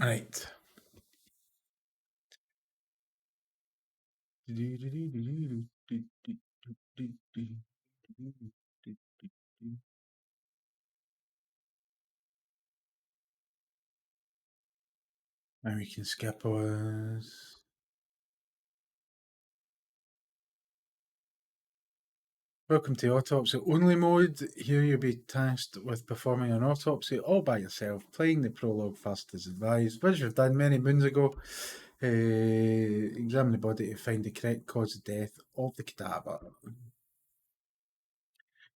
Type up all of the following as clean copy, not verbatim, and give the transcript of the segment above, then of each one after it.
Right. And we can skip us. Welcome to autopsy only mode. Here you'll be tasked with performing an autopsy all by yourself, playing the prologue first as advised, which we've done many moons ago. Examine the body to find the correct cause of death of the cadaver.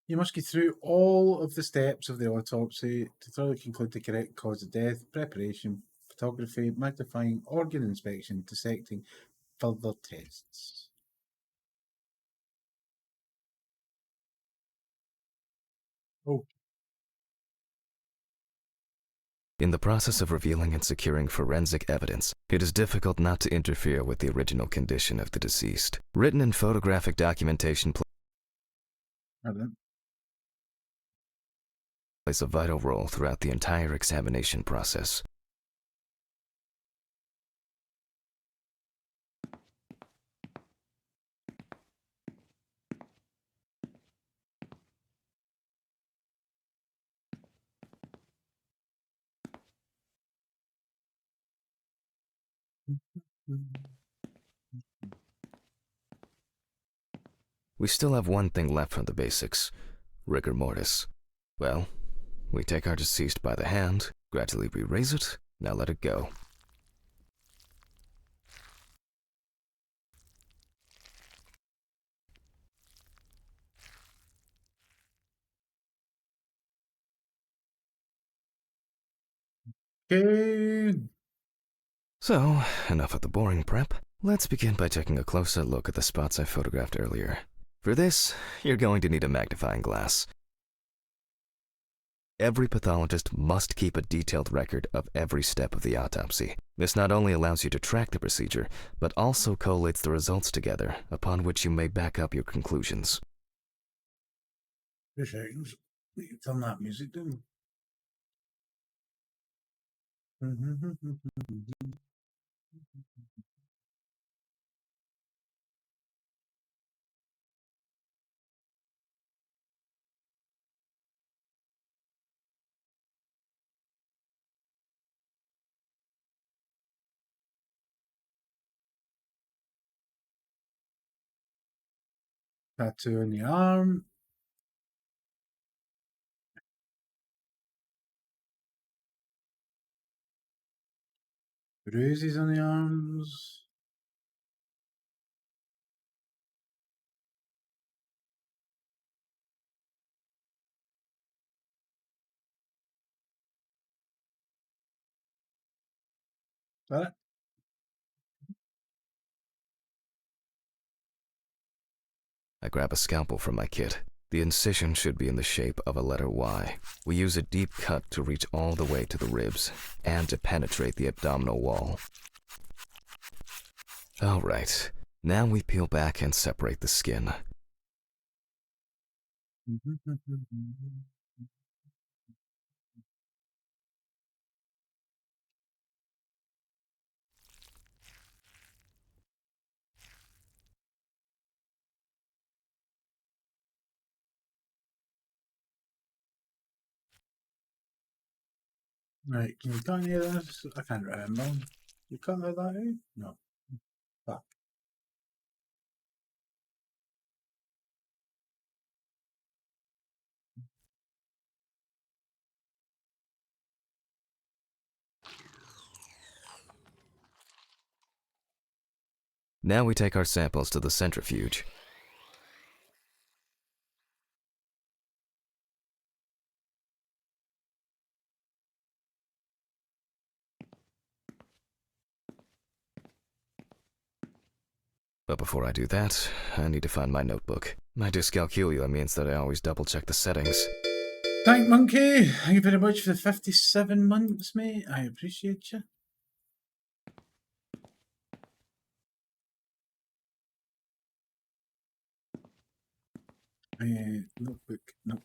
You must go through all of the steps of the autopsy to thoroughly conclude the correct cause of death: preparation, photography, magnifying, organ inspection, dissecting, further tests. Oh. In the process of revealing and securing forensic evidence, it is difficult not to interfere with the original condition of the deceased. Written and photographic documentation plays a vital role throughout the entire examination process. We still have one thing left from the basics: rigor mortis. Well, we take our deceased by the hand, gradually re-raise it, now let it go. Good. So, enough of the boring prep. Let's begin by taking a closer look at the spots I photographed earlier. For this, you're going to need a magnifying glass. Every pathologist must keep a detailed record of every step of the autopsy. This not only allows you to track the procedure, but also collates the results together, upon which you may back up your conclusions. 2 seconds. Turn that music down. Tattoo on the arm. Bruises on the arms. That. I grab a scalpel from my kit. The incision should be in the shape of a letter Y. We use a deep cut to reach all the way to the ribs and to penetrate the abdominal wall. All right, now we peel back and separate the skin. Right, can you cut any of this? I can't remember. You cut that out? No. Fuck. Now we take our samples to the centrifuge. But before I do that, I need to find my notebook. My dyscalculia means that I always double-check the settings. Thank Monkey. Thank you very much for the 57 months, mate. I appreciate you. Notebook. No.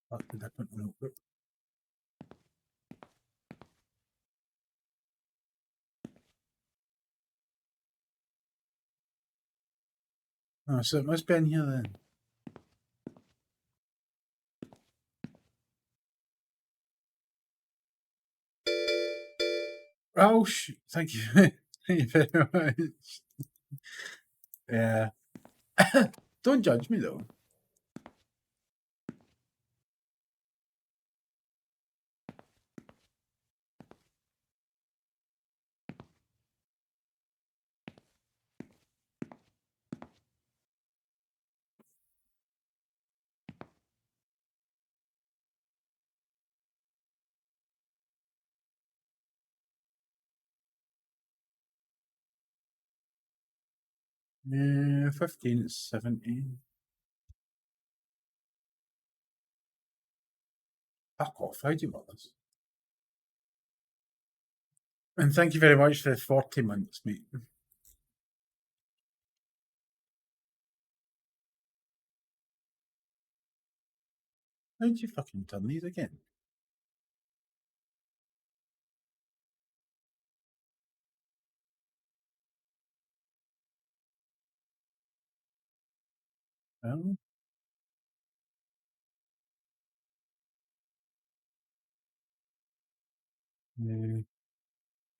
What did I put in the notebook? Oh, so it must be in here then. Oh, thank you. Thank you very much. Yeah. Don't judge me though. Yeah, 15 is 17. Fuck off, how do you want this? And thank you very much for the 40 months, mate. How'd you fucking turn these again? Well,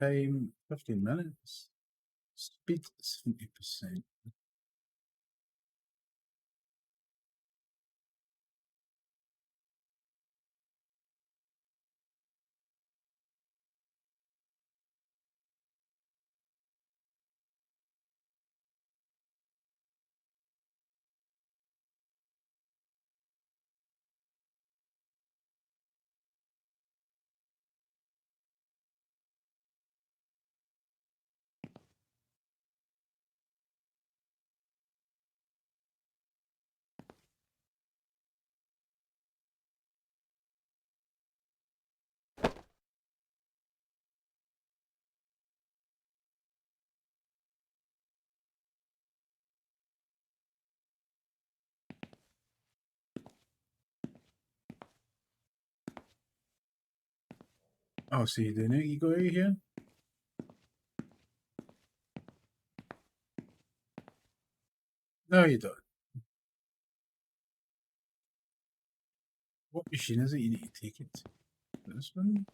time 15 minutes. Speed 70%. Oh, so you doing it? You go out here? No, you don't. What machine is it you need to take it? This one?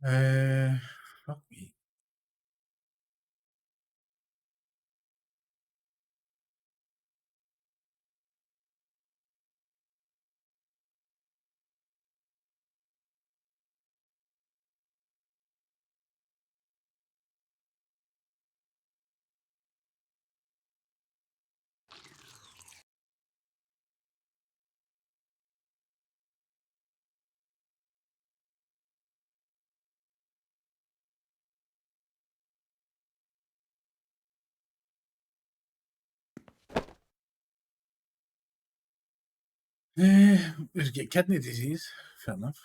Fuck me. We've got kidney disease. Fair enough.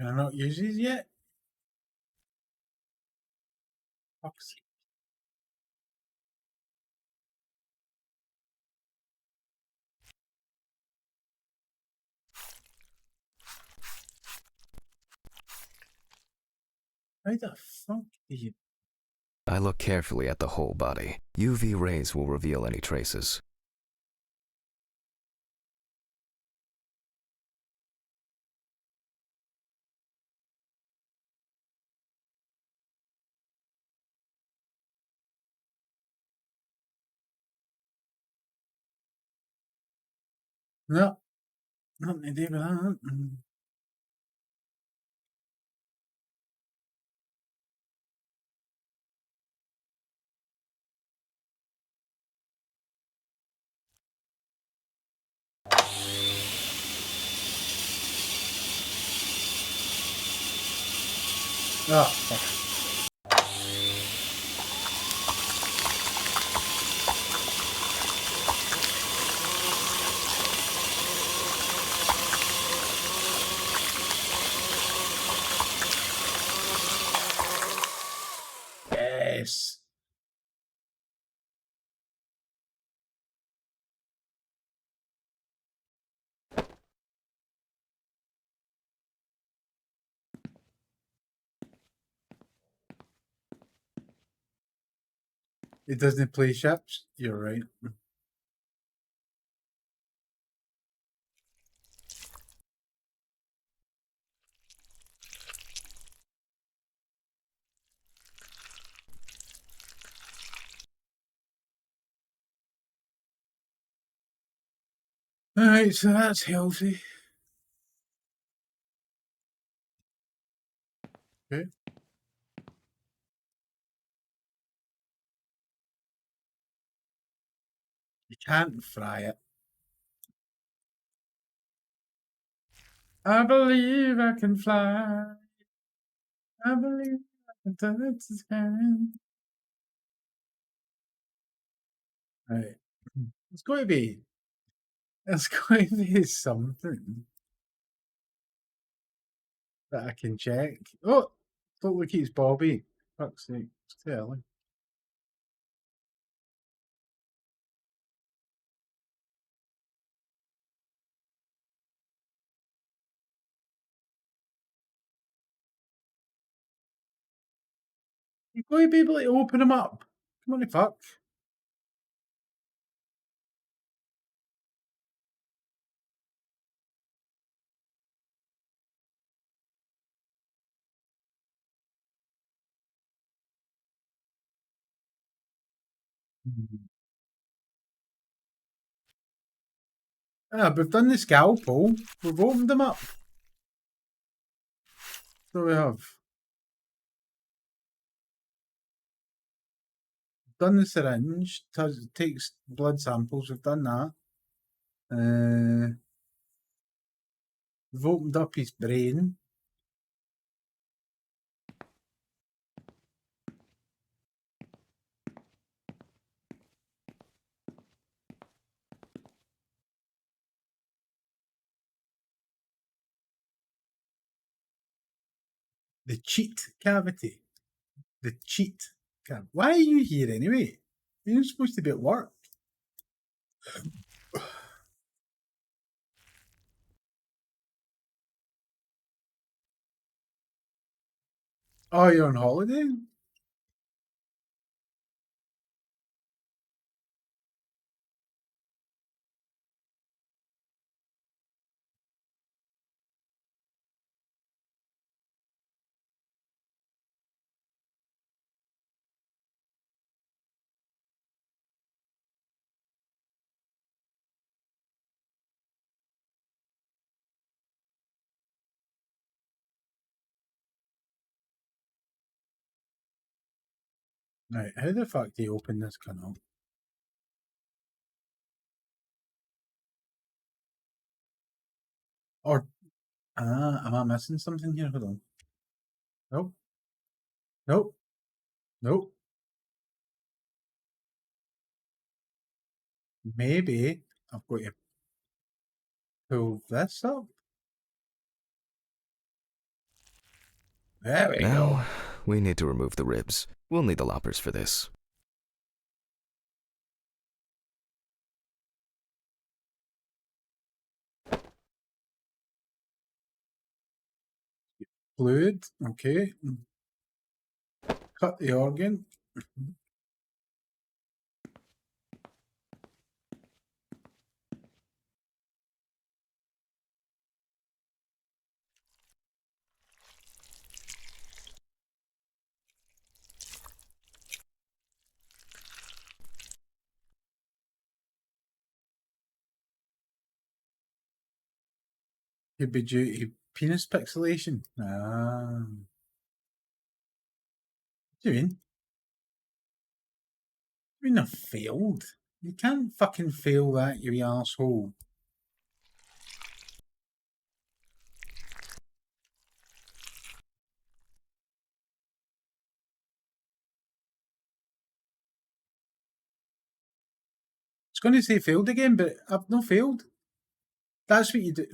Can I not use these yet? Fuck's sake. How the fuck do you... I look carefully at the whole body. UV rays will reveal any traces. No, nothing to do with that. Oh, fuck. Yes. It doesn't play ships. You're right. Alright, so that's healthy. Okay. You can't fry it. I believe I can fly. I believe I can touch the sky. Right. It's going to be. It's going to be something that I can check. Oh, don't look, it's Bobby. Fuck's sake, it's too early. You're going to be able to open them up. Come on, fuck. Ah, we've done the scalpel. We've opened them up. So we have done the syringe. Takes blood samples. We've done that. We've opened up his brain. The cheat cavity. The cheat cavity. Why are you here anyway? You're supposed to be at work. Oh, you're on holiday? Right, how the fuck do you open this canal? Or, am I missing something here? Hold on. Nope. Nope. Nope. Maybe I've got to pull this up. There we go. Now, we need to remove the ribs. We'll need the loppers for this. Fluid. Okay. Cut the organ. Could be due to penis pixelation. Ah. What do you mean? I mean, I failed. You can't fucking fail that, you arsehole. It's going to say failed again, but I've not failed. That's what you do.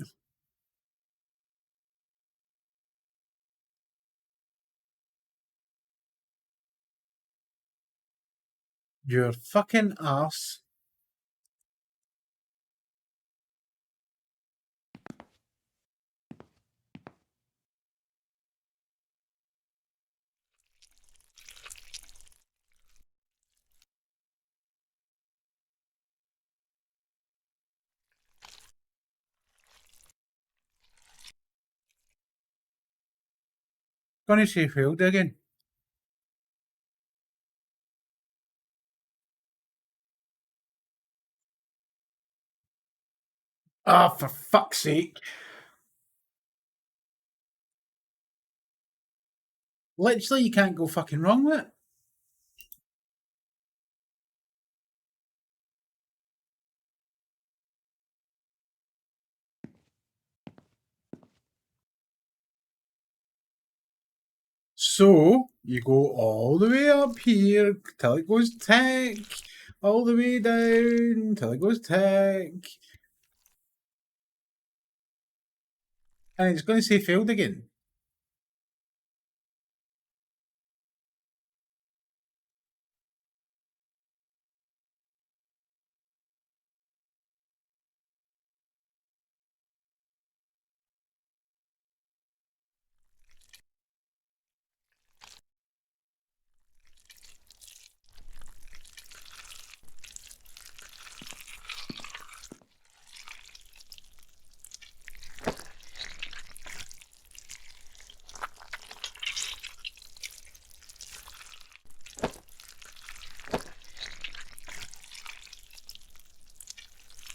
Your fucking arse. Going to say failed again. Ah, for fuck's sake. Literally, you can't go fucking wrong with it. So, you go all the way up here till it goes tick, all the way down till it goes tick. And it's going to say failed again.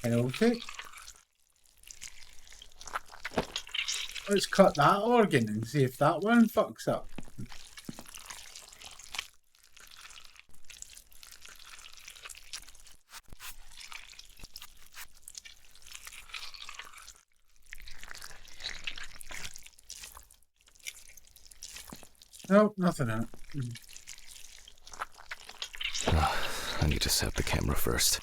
Healthy. Let's cut that organ and see if that one fucks up. Nope, nothing in it. I need to set the camera first.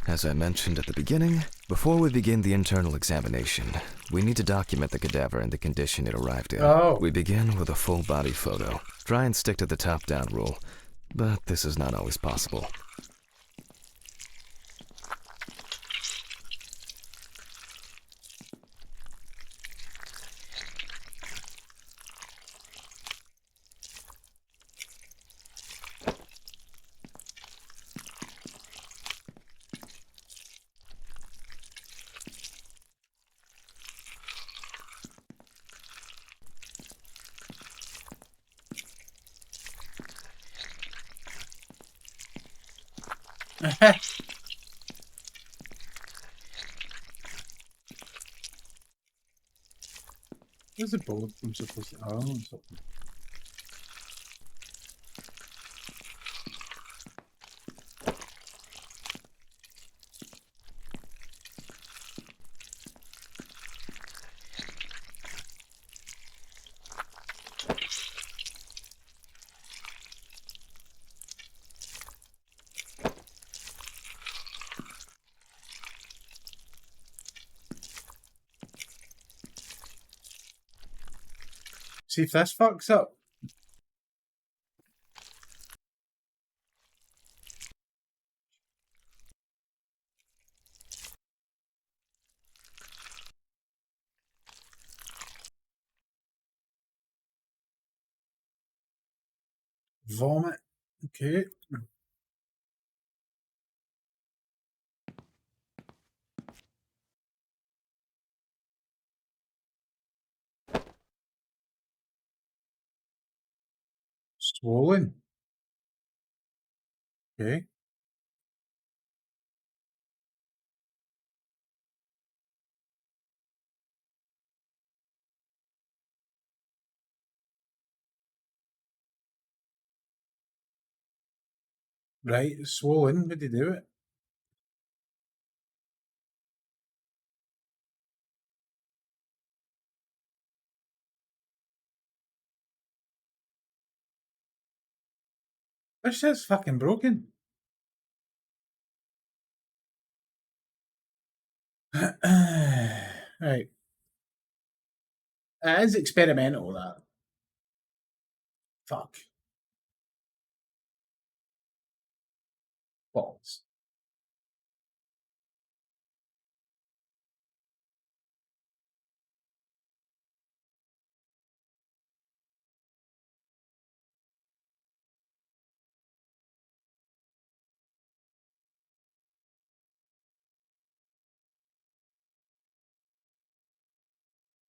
As I mentioned at the beginning, before we begin the internal examination, we need to document the cadaver in the condition it arrived in. Oh. We begin with a full body photo. Try and stick to the top-down rule, but this is not always possible. Where's the board I'm supposed to... Oh, something. See if this fucks up. Vomit. Okay. Swollen. Okay. Right, swollen. Would you do it? This shit's fucking broken. Right. It is experimental, that. Fuck. Balls.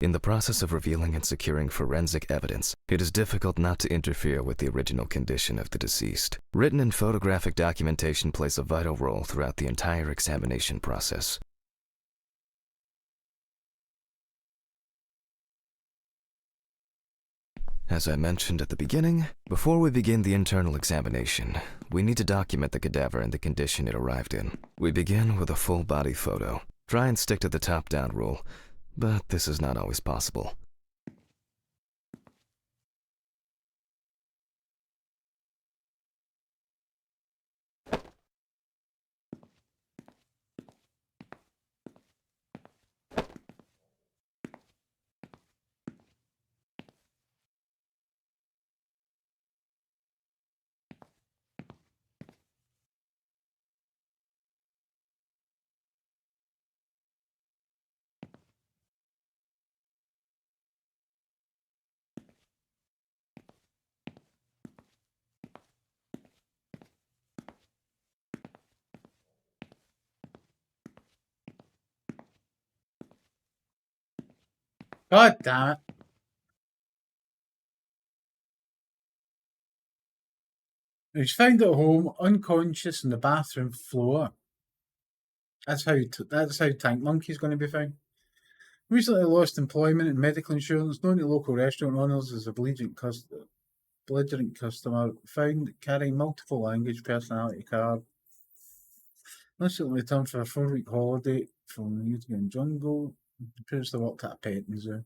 In the process of revealing and securing forensic evidence, it is difficult not to interfere with the original condition of the deceased. Written and photographic documentation plays a vital role throughout the entire examination process. As I mentioned at the beginning, before we begin the internal examination, we need to document the cadaver and the condition it arrived in. We begin with a full body photo. Try and stick to the top-down rule, but this is not always possible. God damn it. He was found at home, unconscious on the bathroom floor. That's how Tank Monkey's going to be found. Recently lost employment and medical insurance, known to local restaurant owners as a belligerent customer, found carrying multiple language personality card. Recently returned for a 4-week holiday from the Newton Jungle. Appears to worked at a petting zoo.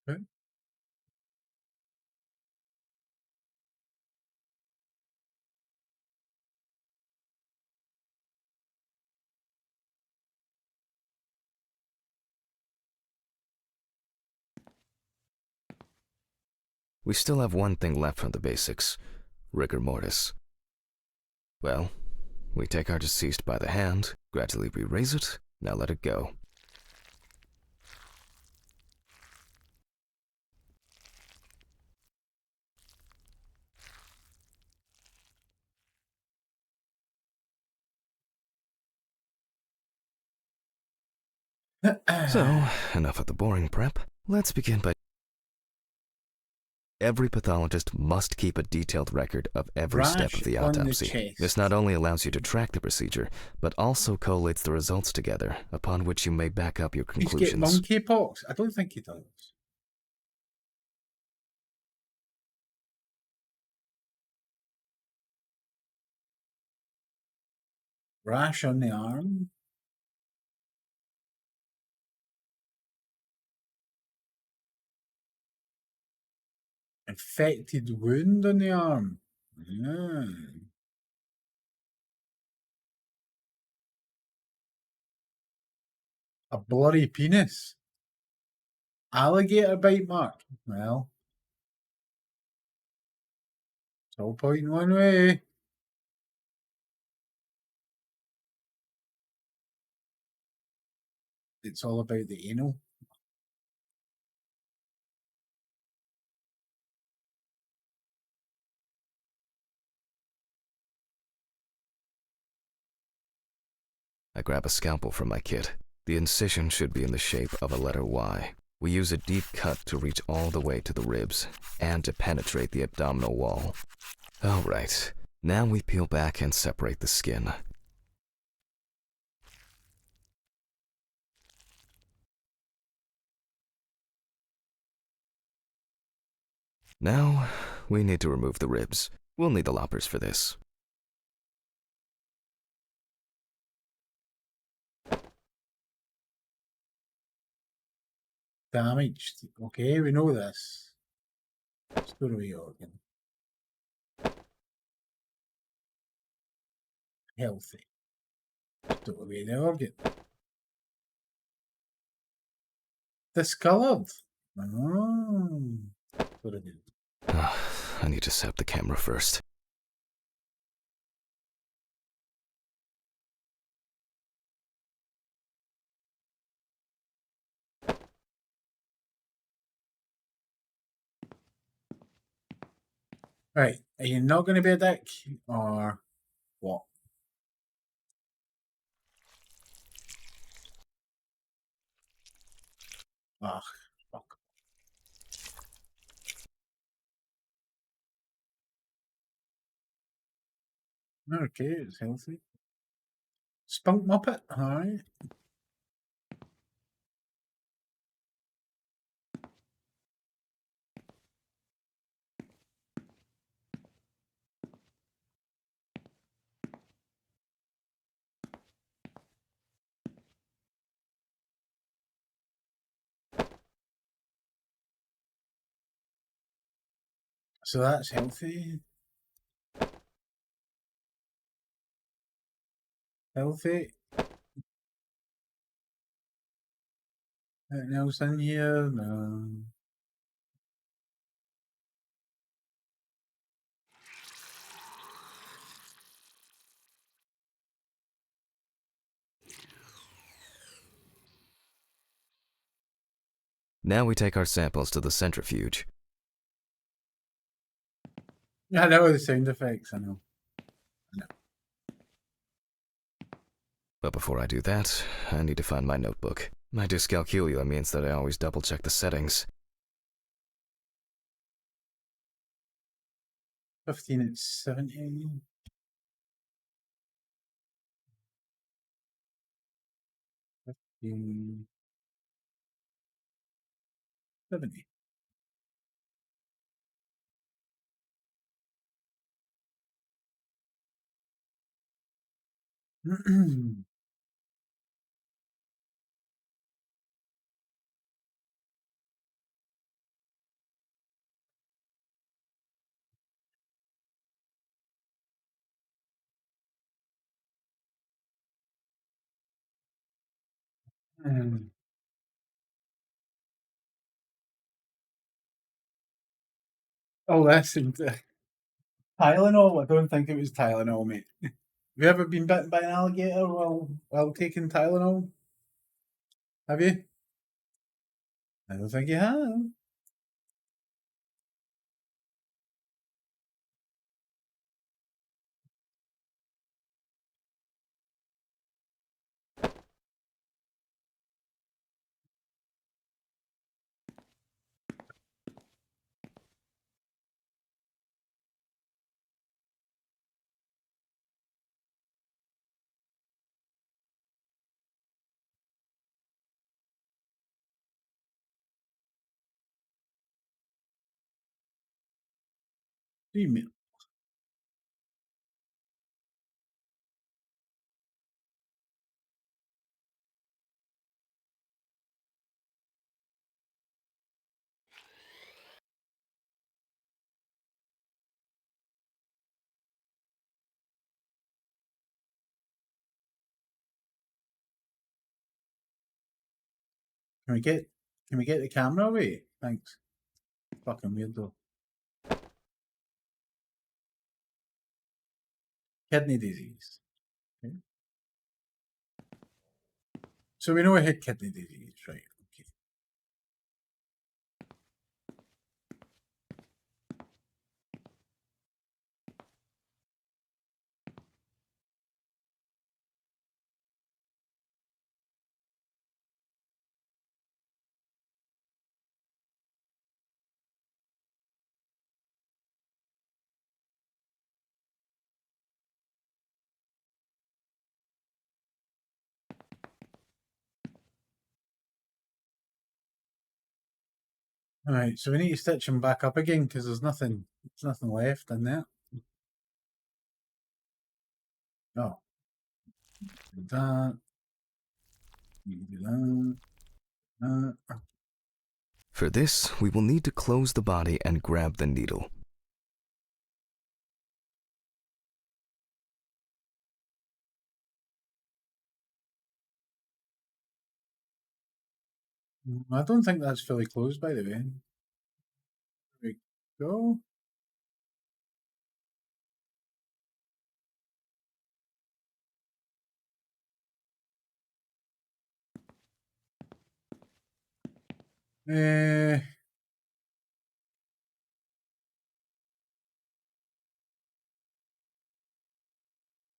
Okay. We still have one thing left from the basics: rigor mortis. Well, we take our deceased by the hand, gradually re-raise it, now let it go. So, enough of the boring prep. Let's begin by... Every pathologist must keep a detailed record of every step of the Rash on the autopsy. chest. This not only allows you to track the procedure, but also collates the results together, upon which you may back up your He's got conclusions. monkeypox. I don't think he does. Rash on the arm. Infected wound on the arm. Yeah. A blurry penis. Alligator bite mark. Well, it's all pointing one way. It's all about the anal. I grab a scalpel from my kit. The incision should be in the shape of a letter Y. We use a deep cut to reach all the way to the ribs and to penetrate the abdominal wall. Alright, now we peel back and separate the skin. Now, we need to remove the ribs. We'll need the loppers for this. Damaged. Okay, we know this. Store away organ. Healthy. Store away the organ. Discoloured. Oh. Very good. I need to set up the camera first. Right, are you not going to be a dick, or what? Ah, fuck. Okay, it's healthy. Spunk Muppet, alright. So that's healthy. Healthy. Anything else in here? No. Now we take our samples to the centrifuge. I know the sound effects, I know. But before I do that, I need to find my notebook. My dyscalculia means that I always double-check the settings. 15 at 70. 15. 70. Oh, listen. Tylenol? I don't think it was Tylenol, mate. Have you ever been bitten by an alligator while taking Tylenol? Have you? I don't think you have. Female. Can we get the camera away? Thanks. Fucking weirdo. Kidney disease. Okay. So we know I had kidney disease, right? Okay. Alright, so we need to stitch him back up again because there's nothing left in there. Oh. Do that. You can do that. For this, we will need to close the body and grab the needle. I don't think that's fully closed, by the way. There we go. Uh,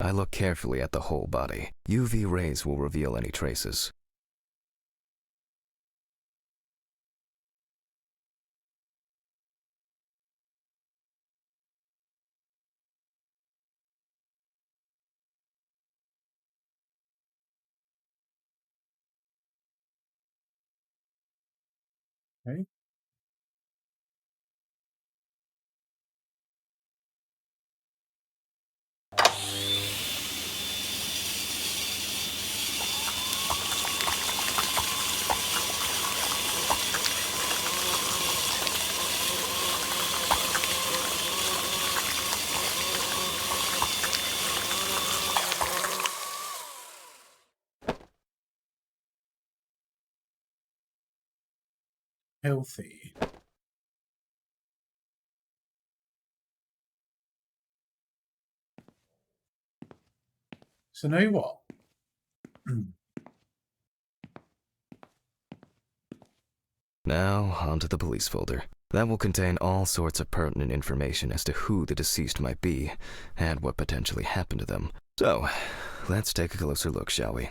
I look carefully at the whole body. UV rays will reveal any traces. okay. Healthy. So now what? Now, onto the police folder. That will contain all sorts of pertinent information as to who the deceased might be and what potentially happened to them. So, let's take a closer look, shall we?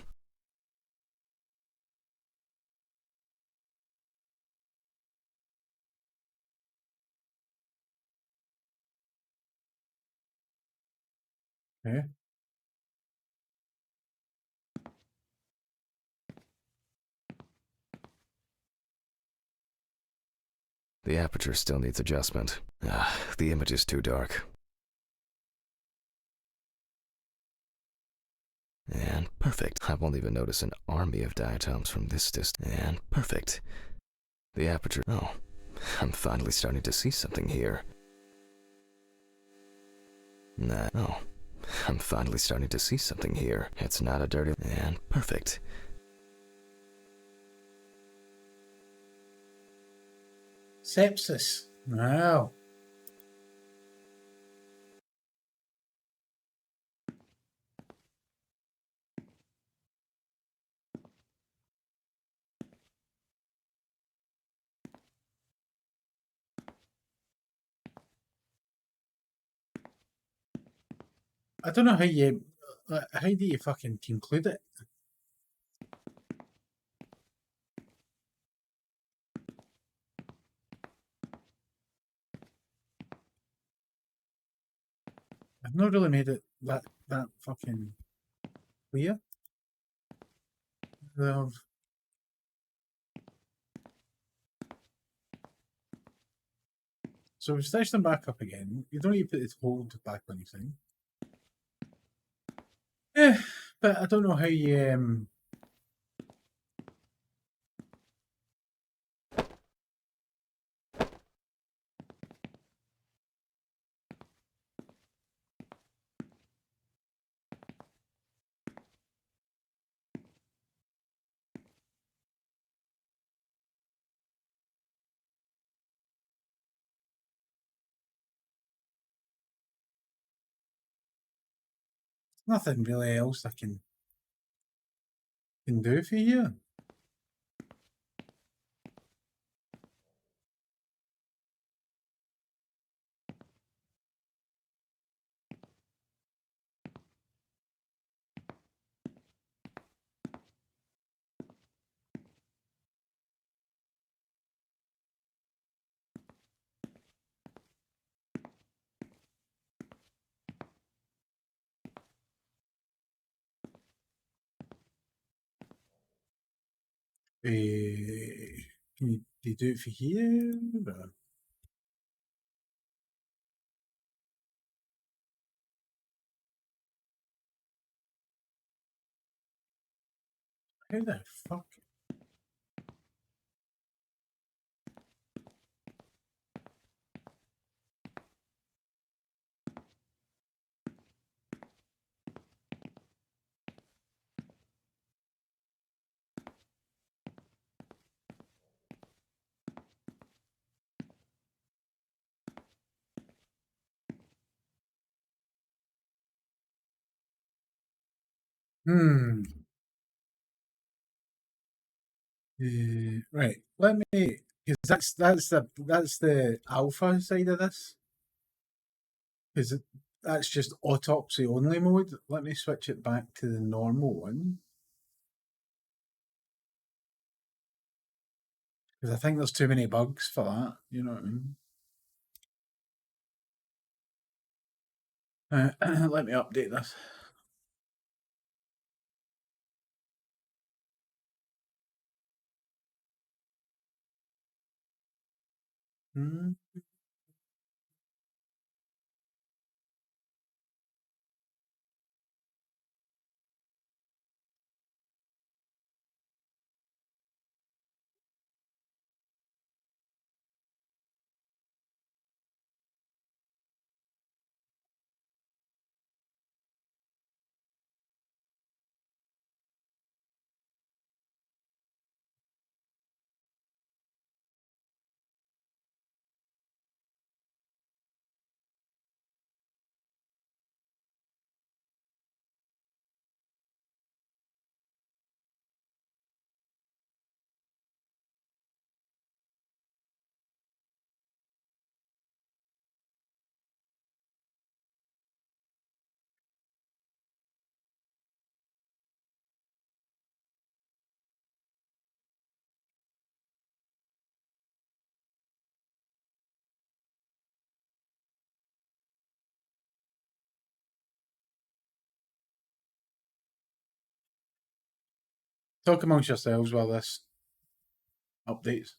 Okay. The aperture still needs adjustment. The image is too dark. And perfect. I won't even notice an army of diatoms from this distance. And perfect. The aperture. Oh, I'm finally starting to see something here. Nah. Oh, I'm finally starting to see something here. It's not a dirty. And perfect. Sepsis. Wow. I don't know how you. How do you fucking conclude it? I've not really made it that fucking clear. Um, so we stitched them back up again. You don't need to put this hold back on anything. Yeah, but I don't know how you. Nothing really else I can do for you. Can you Do you do it for here? Or... How the fuck? Hmm. Right. Let me, because that's the alpha side of this. Because that's just autopsy only mode. Let me switch it back to the normal one. Because I think there's too many bugs for that. You know what I mean? Let me update this. Hmm. Talk amongst yourselves while this updates.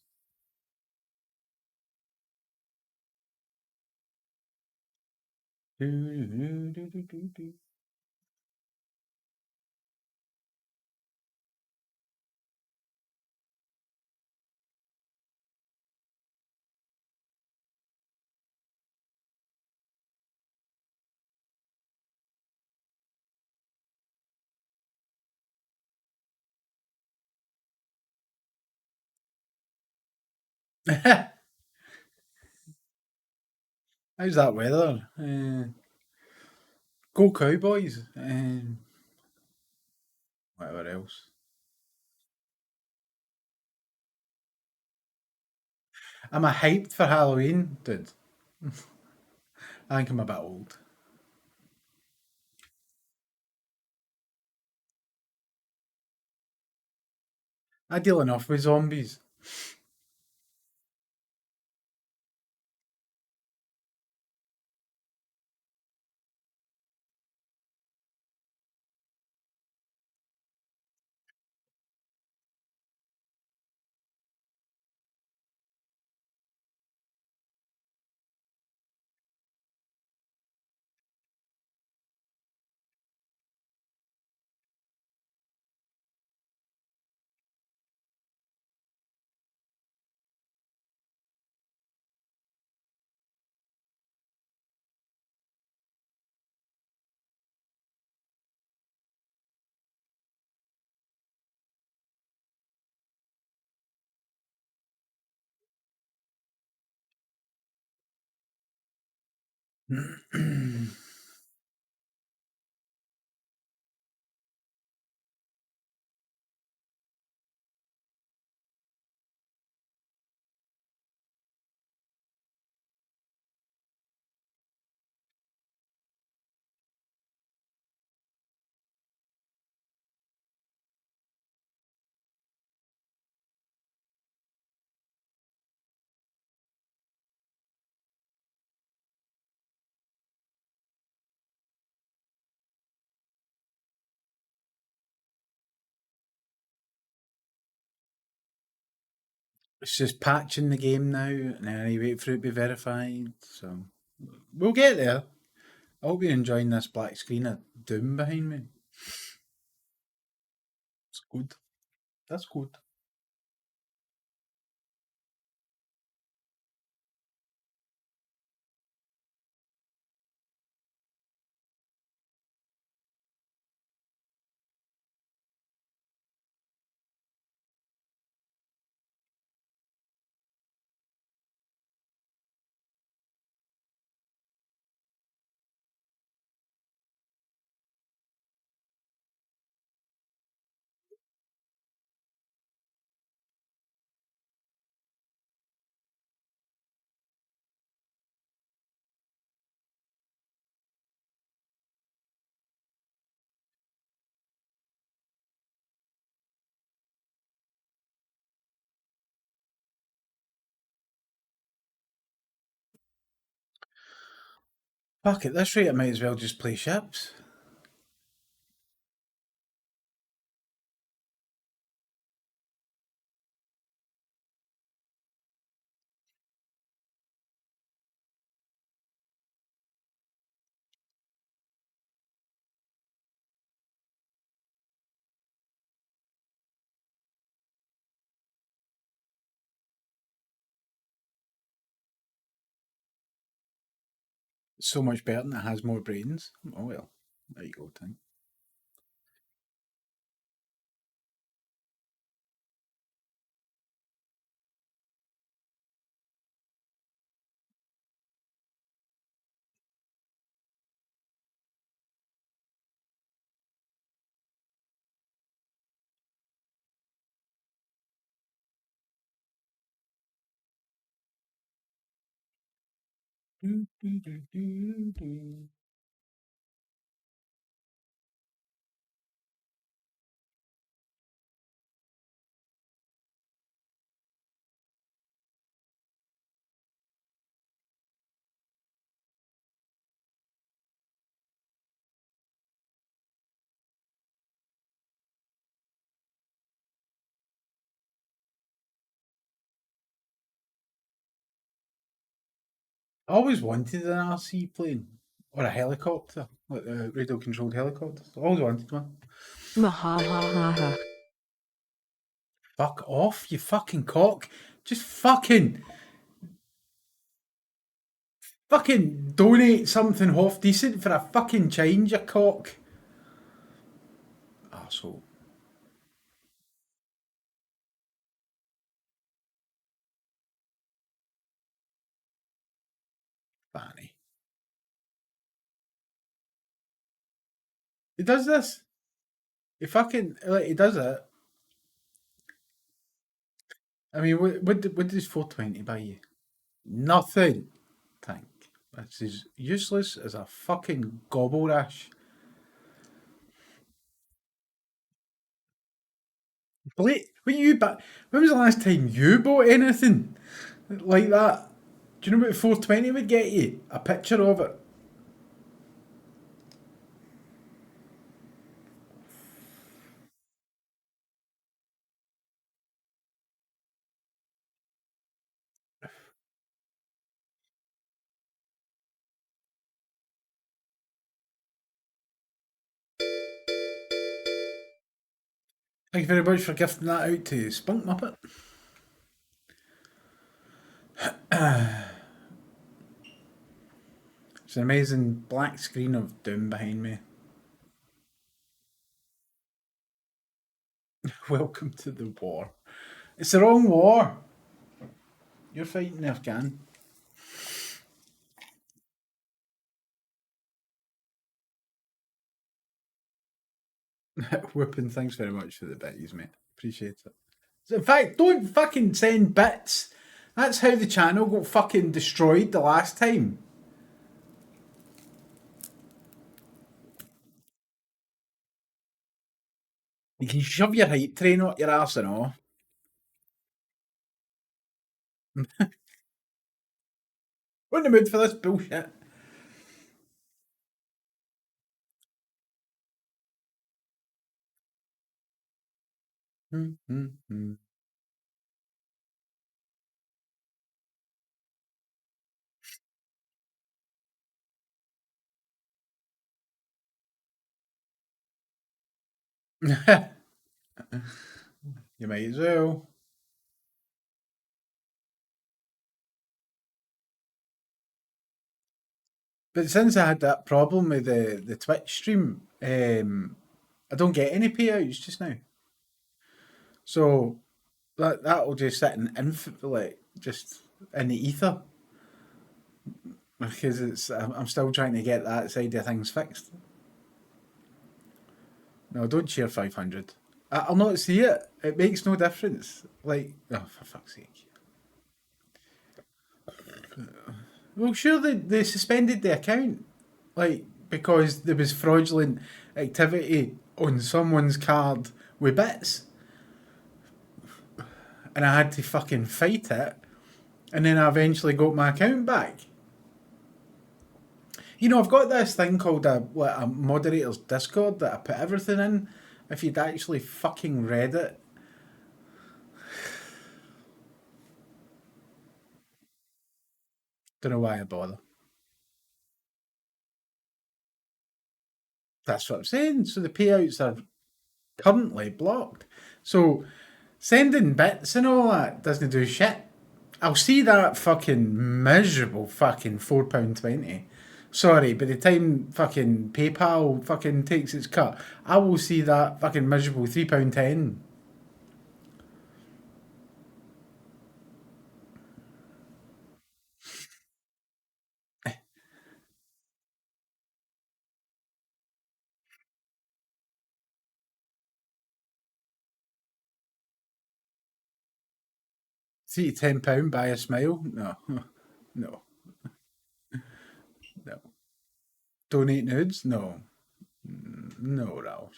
How's that weather? Go Cowboys. Whatever else. Am I hyped for Halloween, dude? I think I'm a bit old. I deal enough with zombies. It's just patching the game now, and then I wait for it to be verified. So we'll get there. I hope you're enjoying this black screen of doom behind me. It's good. That's good. Fuck, at this rate, I might as well just play ships. It's so much better and it has more brains. Oh well. There you go, Tim. Do, do, do, do, do. I always wanted an RC plane or a helicopter, like the radio controlled helicopters. I always wanted one. Mahahaha. Fuck off, you fucking cock. Just fucking donate something half decent for a fucking change, you cock. Arsehole. Fanny. He does this. He fucking, like, he does it. I mean, what does 420 buy you? Nothing. Tank. That's as useless as a fucking gobble rash. Blake, when was the last time you bought anything like that? Do you know what 420 would get you? A picture of it. Thank you very much for gifting that out to Spunk Muppet. It's an amazing black screen of doom behind me. Welcome to the war. It's the wrong war. You're fighting the Afghan. Whooping, thanks very much for the bitties, mate. Appreciate it. In fact, don't fucking send bits. That's how the channel got fucking destroyed the last time. You can shove your hype train up your arse and all. We're in the mood for this bullshit. You might as well. But since I had that problem with the Twitch stream, I don't get any payouts just now. So that'll just sit in like just in the ether because I'm still trying to get that side of things fixed. No, don't share 500. I'll not see it. It makes no difference. Like, oh, for fuck's sake. Well, sure, they suspended the account. Like, because there was fraudulent activity on someone's card with bits. And I had to fucking fight it. And then I eventually got my account back. You know, I've got this thing called a moderator's Discord that I put everything in. If you'd actually fucking read it, don't know why I bother. That's what I'm saying. So the payouts are currently blocked. So sending bits and all that doesn't do shit. I'll see that fucking miserable fucking £4.20. Sorry, by the time fucking PayPal fucking takes its cut, I will see that fucking miserable £3.10. £3 to £10 buy a smile? No. No. No. Donate nudes? No. No, Ralph.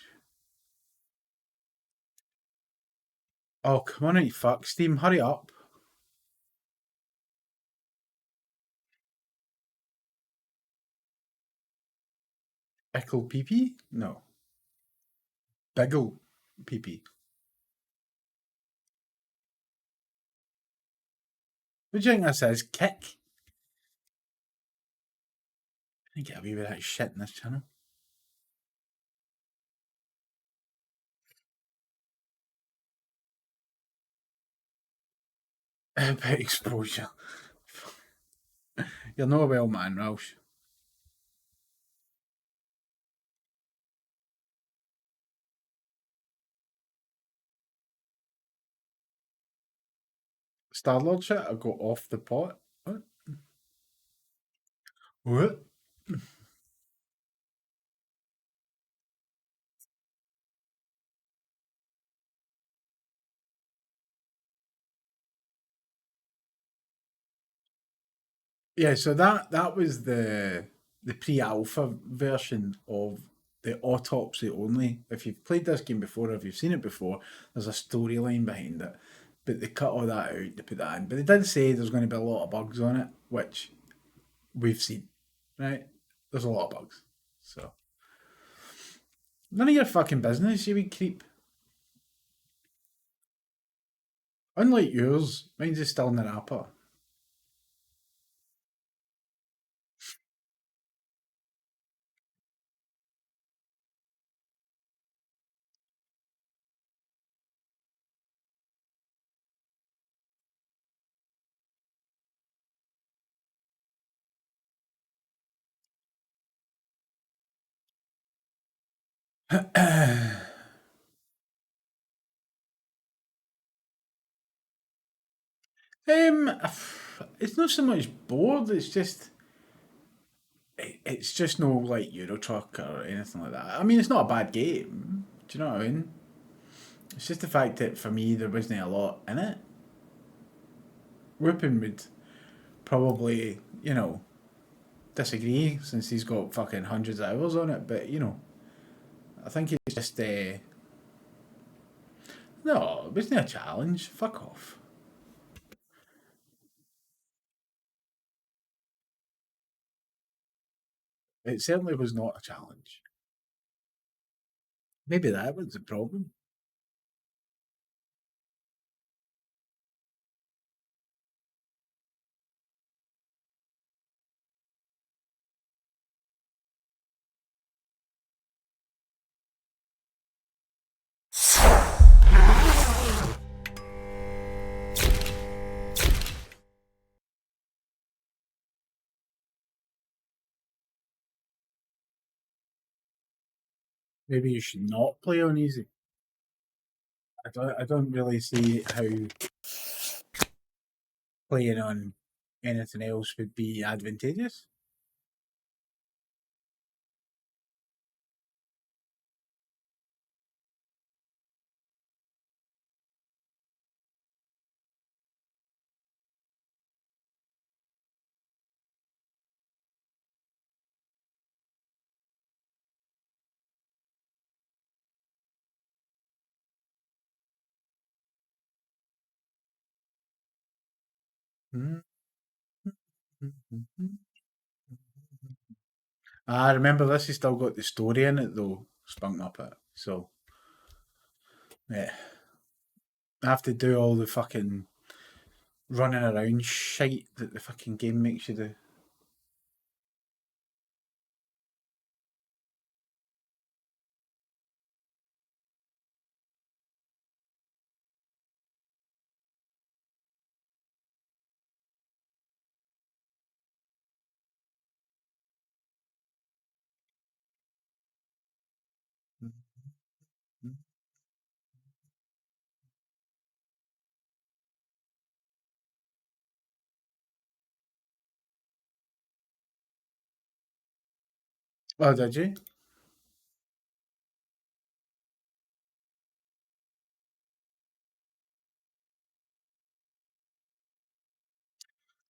Oh, come on, you fuck. Steam, hurry up. Ickle pee pee? No. Biggle pee pee. What do you think this is? Kick? I get away with that shit in this channel. Bit exposure. You're not a well man, Ralph. Star-Lord shit? I go off the pot? What? What? Yeah, so that was the pre-alpha version of the autopsy only. If you've played this game before, or if you've seen it before, there's a storyline behind it. But they cut all that out to put that in. But they did say there's going to be a lot of bugs on it, which we've seen. Right? There's a lot of bugs. So none of your fucking business, you wee creep. Unlike yours, mine's just still in the wrapper. Um, it's not so much bored. It's just no like Euro Truck or anything like that. I mean, it's not a bad game. Do you know what I mean? It's just the fact that for me there wasn't a lot in it. Whoopin would probably, disagree since he's got fucking hundreds of hours on it. But I think it's just no, it wasn't a challenge. Fuck off. It certainly was not a challenge. Maybe that was the problem. Maybe you should not play on easy. I don't really see how playing on anything else would be advantageous. I remember this has still got the story in it though, Spunk Muppet. So yeah. I have to do all the fucking running around shite that the fucking game makes you do. Oh, did you?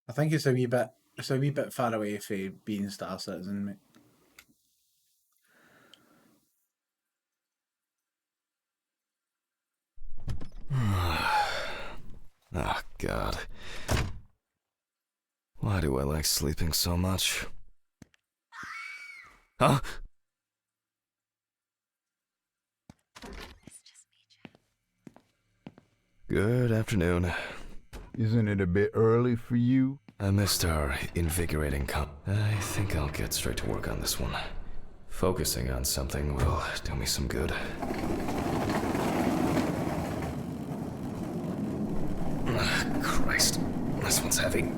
I think it's a wee bit far away from being Star Citizen, mate. Oh, God. Why do I like sleeping so much? Huh? Good afternoon. Isn't it a bit early for you? I missed our invigorating I think I'll get straight to work on this one. Focusing on something will do me some good. Christ, this one's heavy.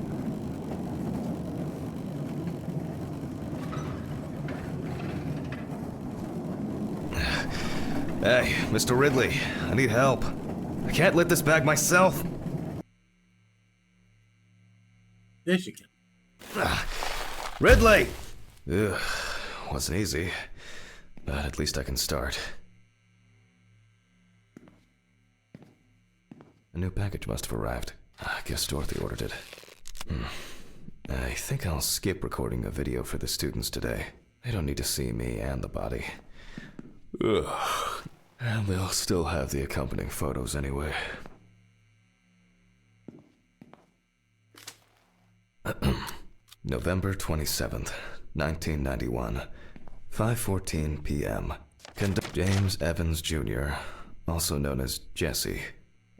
Hey, Mr. Ridley, I need help. I can't lift this bag myself. Yes, you can. Ridley! Ugh, wasn't easy, but at least I can start. A new package must have arrived. I guess Dorothy ordered it. I think I'll skip recording a video for the students today. They don't need to see me and the body. Ugh. And they'll still have the accompanying photos anyway. November 27th, 1991, 5:14 p.m. James Evans Jr., also known as Jesse.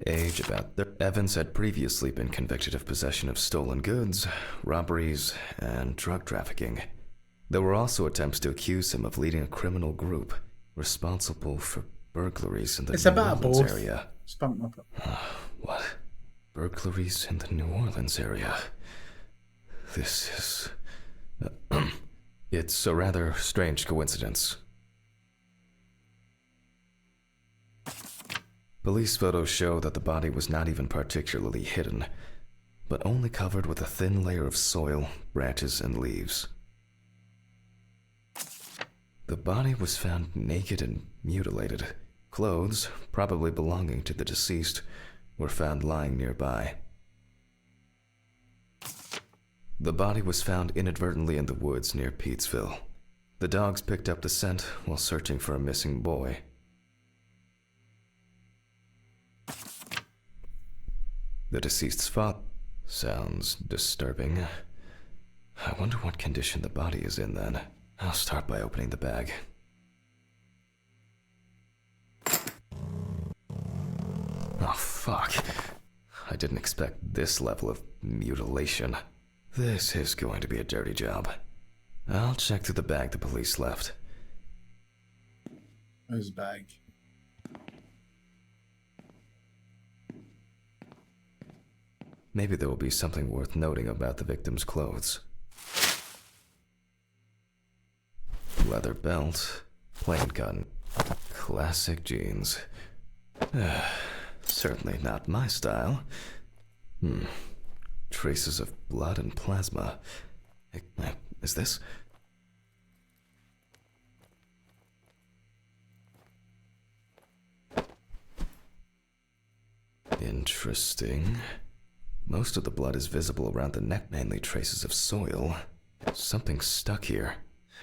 Age about Evans had previously been convicted of possession of stolen goods, robberies, and drug trafficking. There were also attempts to accuse him of leading a criminal group responsible for burglaries in the It's a New bit of Orleans both. area. Spunk Muppet. What? Burglaries in the New Orleans area? This is... it's a rather strange coincidence. Police photos show that the body was not even particularly hidden, but only covered with a thin layer of soil, branches, and leaves. The body was found naked and mutilated. Clothes, probably belonging to the deceased, were found lying nearby. The body was found inadvertently in the woods near Peetsville. The dogs picked up the scent while searching for a missing boy. The deceased's father sounds disturbing. I wonder what condition the body is in then. I'll start by opening the bag. Oh, fuck. I didn't expect this level of mutilation. This is going to be a dirty job. I'll check through the bag the police left. His bag. Maybe there will be something worth noting about the victim's clothes. Leather belt, plain cotton. Classic jeans. Certainly not my style. Traces of blood and plasma. Is this? Interesting. Most of the blood is visible around the neck, mainly traces of soil. Something stuck here.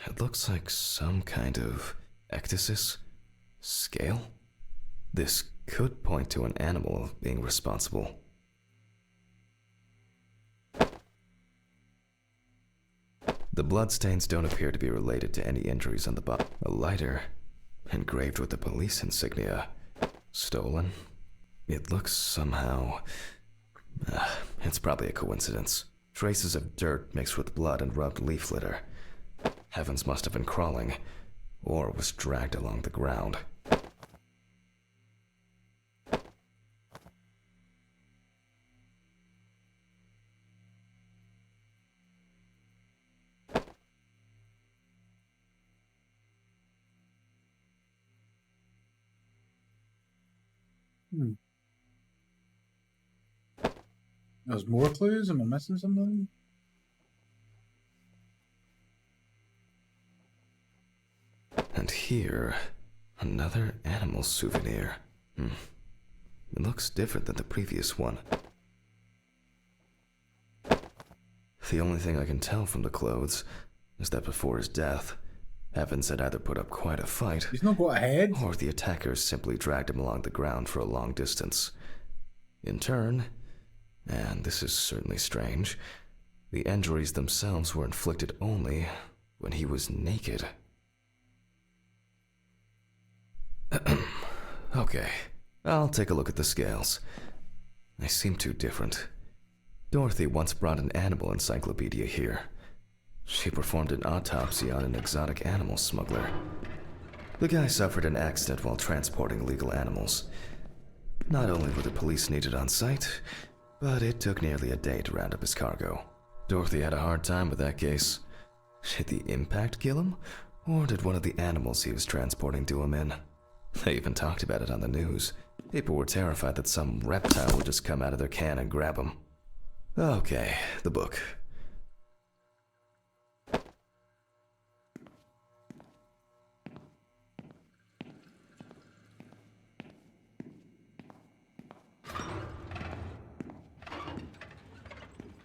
It looks like some kind of ectasis? Scale? This could point to an animal being responsible. The bloodstains don't appear to be related to any injuries on the body. A lighter, engraved with the police insignia. Stolen? It looks somehow... it's probably a coincidence. Traces of dirt mixed with blood and rubbed leaf litter. Heavens must have been crawling, or was dragged along the ground. There's more clues? Am I missing something? And here, another animal souvenir. It looks different than the previous one. The only thing I can tell from the clothes is that before his death, Evans had either put up quite a fight, He's not got a head. or the attackers simply dragged him along the ground for a long distance. In turn, and this is certainly strange, the injuries themselves were inflicted only when he was naked. Okay, I'll take a look at the scales. They seem too different. Dorothy once brought an animal encyclopedia here. She performed an autopsy on an exotic animal smuggler. The guy suffered an accident while transporting illegal animals. Not only were the police needed on site, but it took nearly a day to round up his cargo. Dorothy had a hard time with that case. Did the impact kill him, or did one of the animals he was transporting do him in? They even talked about it on the news. People were terrified that some reptile would just come out of their can and grab him. Okay, the book.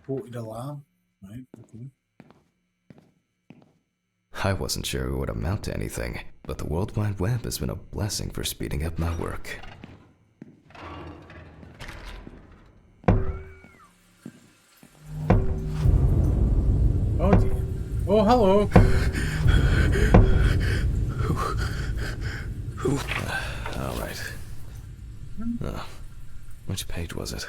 Quoted alarm. Right, okay. I wasn't sure it would amount to anything, but the World Wide Web has been a blessing for speeding up my work. Oh dear. Oh, hello. All right. Which page was it?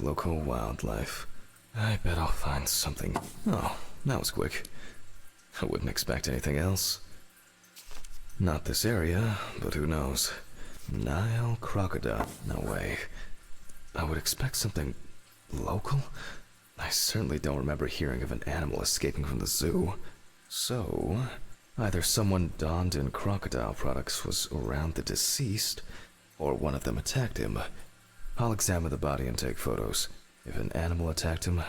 Local wildlife. I bet I'll find something. Oh, that was quick. I wouldn't expect anything else. Not this area, but who knows? Nile crocodile. No way. I would expect something local? I certainly don't remember hearing of an animal escaping from the zoo. So, either someone donned in crocodile products was around the deceased, or one of them attacked him. I'll examine the body and take photos. If an animal attacked him,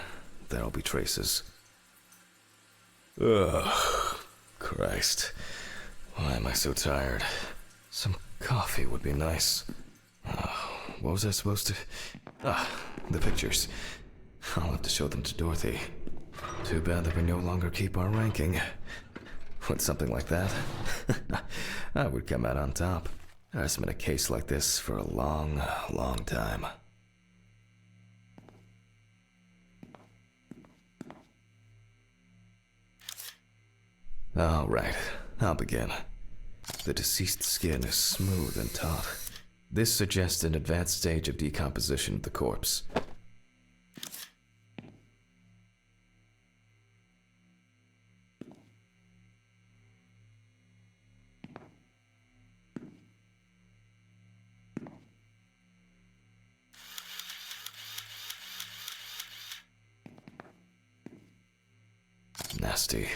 there'll be traces. Ugh, Christ. Why am I so tired? Some coffee would be nice. What was I supposed to... the pictures. I'll have to show them to Dorothy. Too bad that we no longer keep our ranking. With something like that, I would come out on top. There's been a case like this for a long, long time. All right, I'll begin. The deceased's skin is smooth and taut. This suggests an advanced stage of decomposition of the corpse. nasty.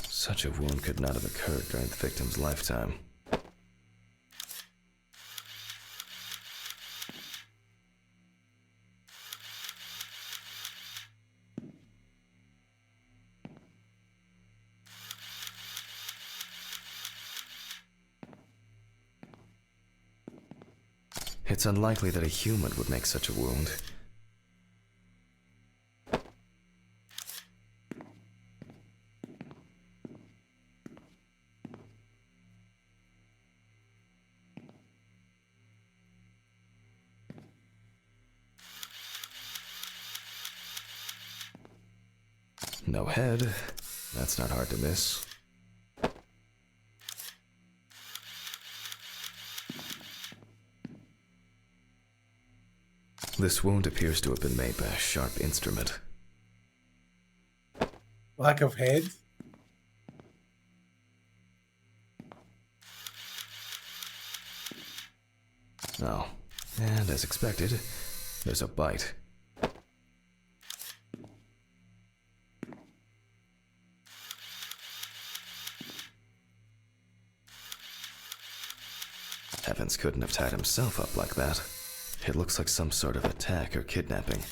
Such a wound could not have occurred during the victim's lifetime. It's unlikely that a human would make such a wound. No head. That's not hard to miss. This wound appears to have been made by a sharp instrument. Lack of head. Oh, and as expected, there's a bite. Evans couldn't have tied himself up like that. It looks like some sort of attack or kidnapping.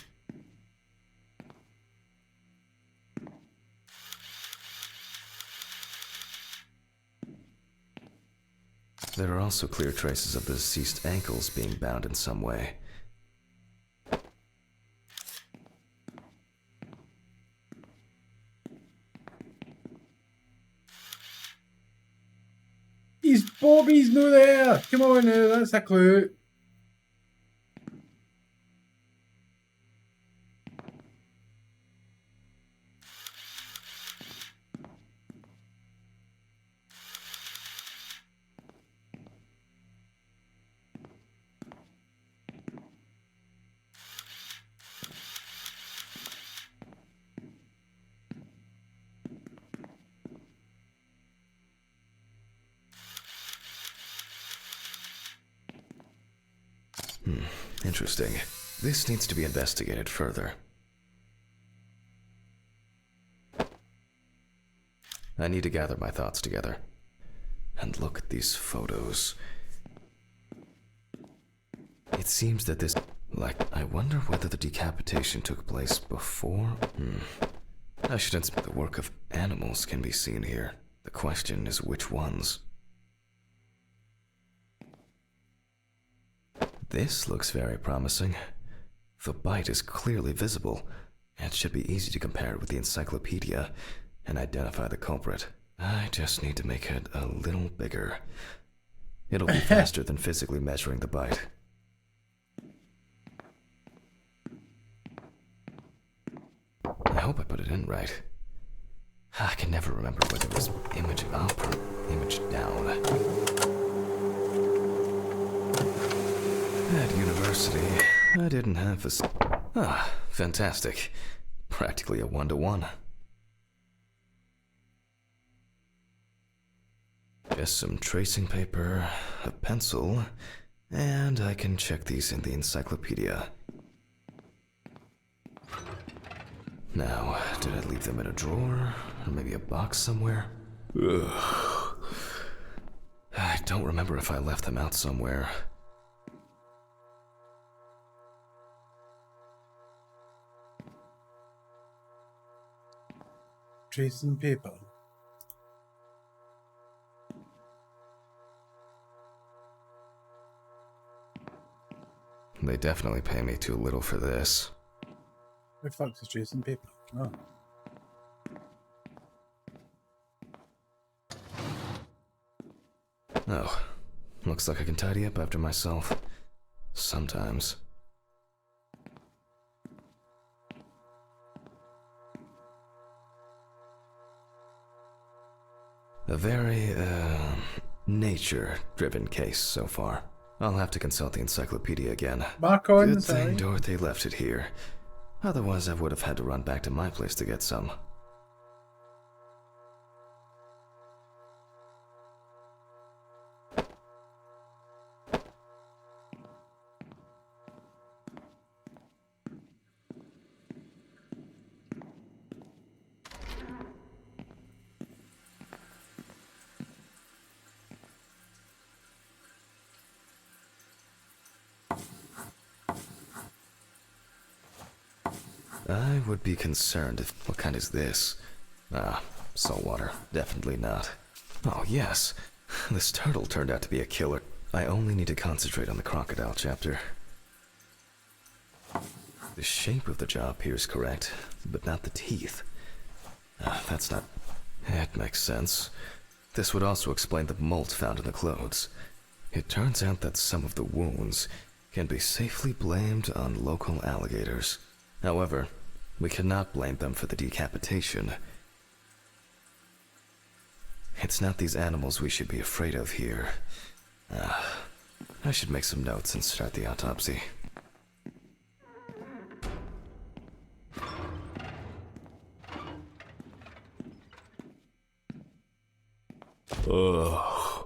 There are also clear traces of the deceased ankles being bound in some way. Bobby's no there. Come on now, that's a clue. Interesting. This needs to be investigated further. I need to gather my thoughts together. And look at these photos. It seems that this... I wonder whether the decapitation took place before... I shouldn't... The work of animals can be seen here. The question is which ones. This looks very promising. The bite is clearly visible. It should be easy to compare it with the encyclopedia and identify the culprit. I just need to make it a little bigger. It'll be faster than physically measuring the bite. I hope I put it in right. I can never remember whether it was image up or image down. At university, I didn't have a... fantastic. Practically a one-to-one. Just some tracing paper, a pencil, and I can check these in the encyclopedia. Now, did I leave them in a drawer? Or maybe a box somewhere? Ugh. I don't remember if I left them out somewhere. Tracing paper. They definitely pay me too little for this. Where the fuck's the tracing paper? Oh. Oh, looks like I can tidy up after myself. Sometimes. A very, nature-driven case so far. I'll have to consult the encyclopedia again. Mark on, Good sorry. thing Dorothy left it here. Otherwise, I would have had to run back to my place to get some. I would be concerned if... What kind is this? Ah, salt water. Definitely not. Oh, yes. This turtle turned out to be a killer. I only need to concentrate on the crocodile chapter. The shape of the jaw appears correct, but not the teeth. That's not... It makes sense. This would also explain the mold found in the clothes. It turns out that some of the wounds can be safely blamed on local alligators. However, we cannot blame them for the decapitation. It's not these animals we should be afraid of here. I should make some notes and start the autopsy. Ugh.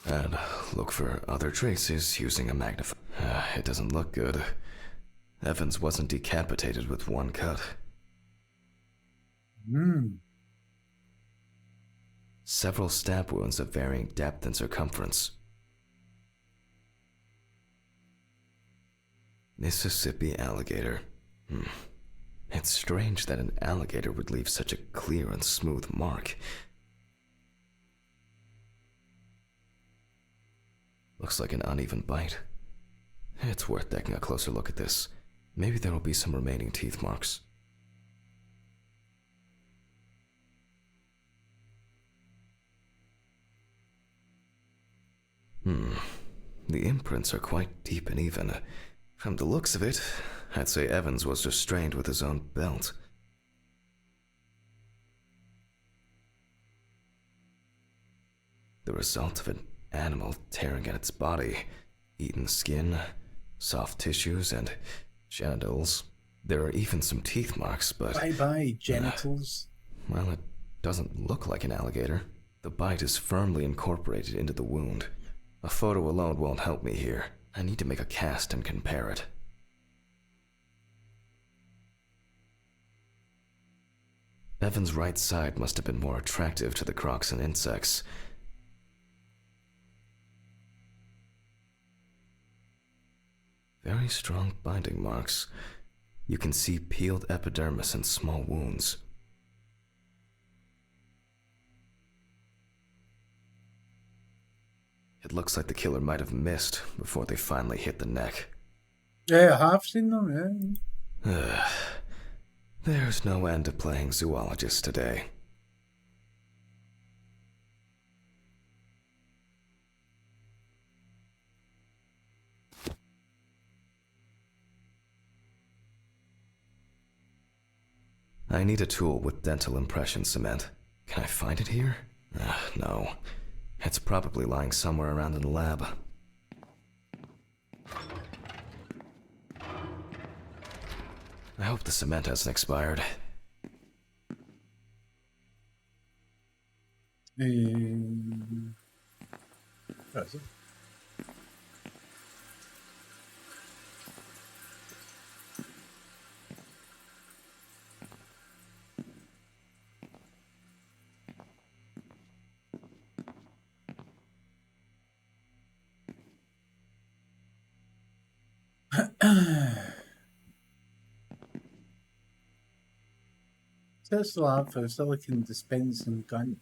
And look for other traces using a magnifier. It doesn't look good. Evans wasn't decapitated with one cut. Several stab wounds of varying depth and circumference. Mississippi alligator. It's strange that an alligator would leave such a clear and smooth mark. Looks like an uneven bite. It's worth taking a closer look at this. Maybe there will be some remaining teeth marks. The imprints are quite deep and even. From the looks of it, I'd say Evans was restrained with his own belt. The result of an animal tearing at its body, eaten skin, soft tissues, and genitals. There are even some teeth marks, but... Bye-bye, genitals. Well, it doesn't look like an alligator. The bite is firmly incorporated into the wound. A photo alone won't help me here. I need to make a cast and compare it. Evan's right side must have been more attractive to the crocs and insects. Very strong binding marks. You can see peeled epidermis and small wounds. It looks like the killer might have missed before they finally hit the neck. Yeah, I have seen them, yeah. There's no end to playing zoologist today. I need a tool with dental impression cement. Can I find it here? No. It's probably lying somewhere around in the lab. I hope the cement hasn't expired. That's it. Search the lab for a silicon dispensing gun.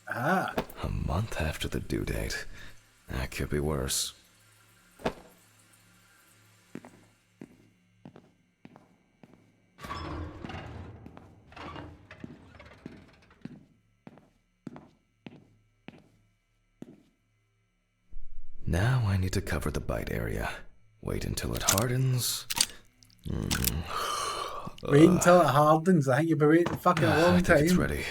Ah. A month after the due date. That could be worse. Now I need to cover the bite area. Wait until it hardens. Wait until it hardens. I think you've been waiting fucking a long I think it's time. ready.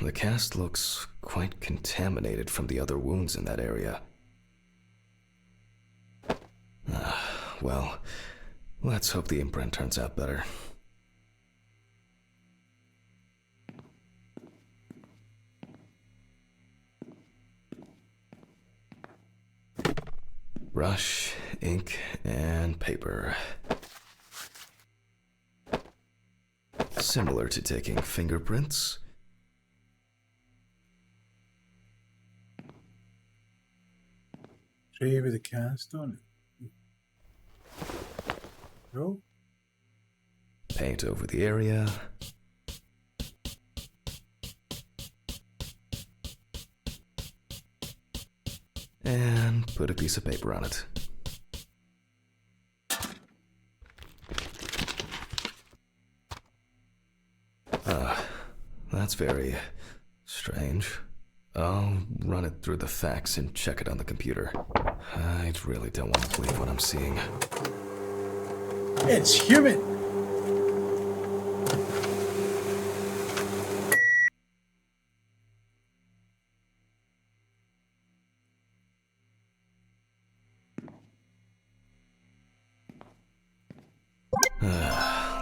The cast looks quite contaminated from the other wounds in that area. Well, let's hope the imprint turns out better. Brush, ink, and paper. Similar to taking fingerprints. Tray with a cast on it. No? Paint over the area. And put a piece of paper on it. That's very strange. I'll run it through the fax and check it on the computer. I really don't want to believe what I'm seeing. It's human!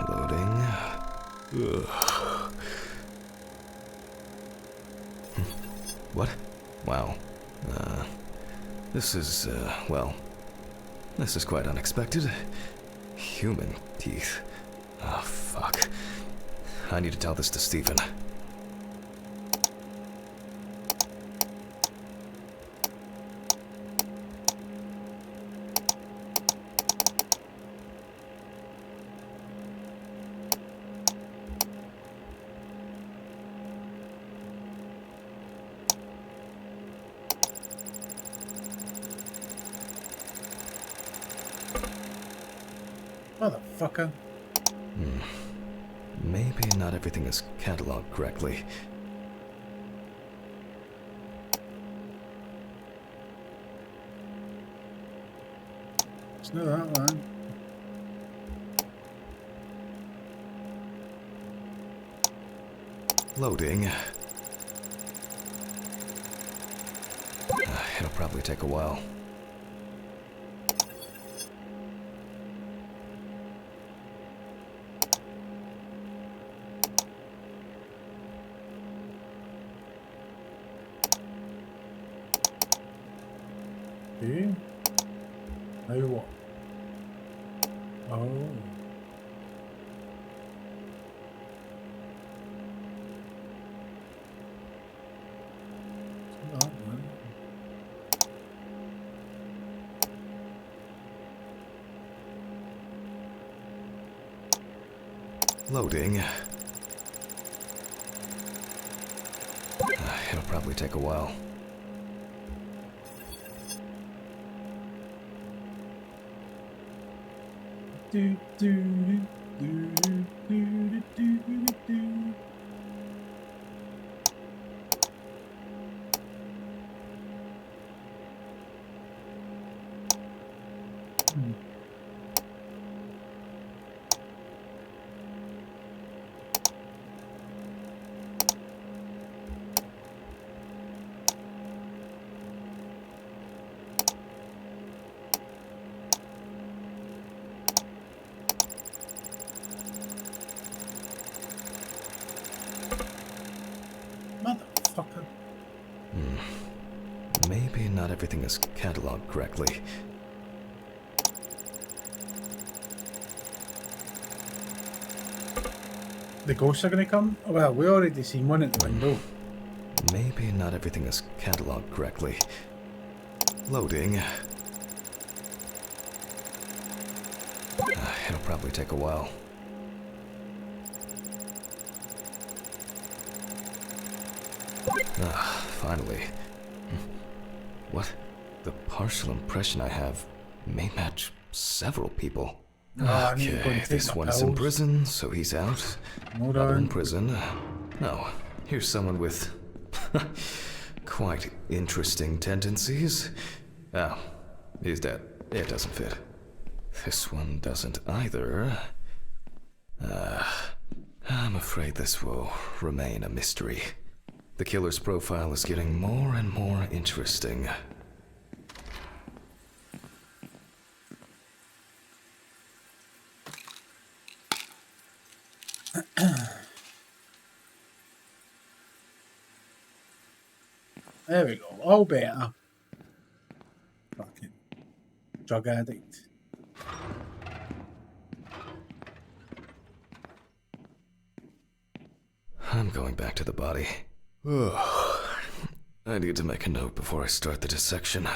Loading. Ugh. What? Wow. This is, well, this is quite unexpected. Human teeth. Oh, fuck. I need to tell this to Stephen. Motherfucker. Maybe not everything is cataloged correctly. It's not that one. Loading. It'll probably take a while. Okay. Now what? Oh. It's not that one. Loading. It'll probably take a while. Do, do, do, do, do, do, do, do. Motherfucker. Maybe not everything is cataloged correctly. The ghosts are gonna come? Oh, well, we already seen one at the window. Maybe not everything is cataloged correctly. Loading. It'll probably take a while. Finally. What? The partial impression I have may match several people. I need to go and take This my one's in pills. prison, so he's out. Hold Another in on. prison. No, here's someone with quite interesting tendencies. Oh, he's dead. It doesn't fit. This one doesn't either. I'm afraid this will remain a mystery. The killer's profile is getting more and more interesting. There we go. All better. Fucking Drug addict. I'm going back to the body. Ugh. I need to make a note before I start the dissection.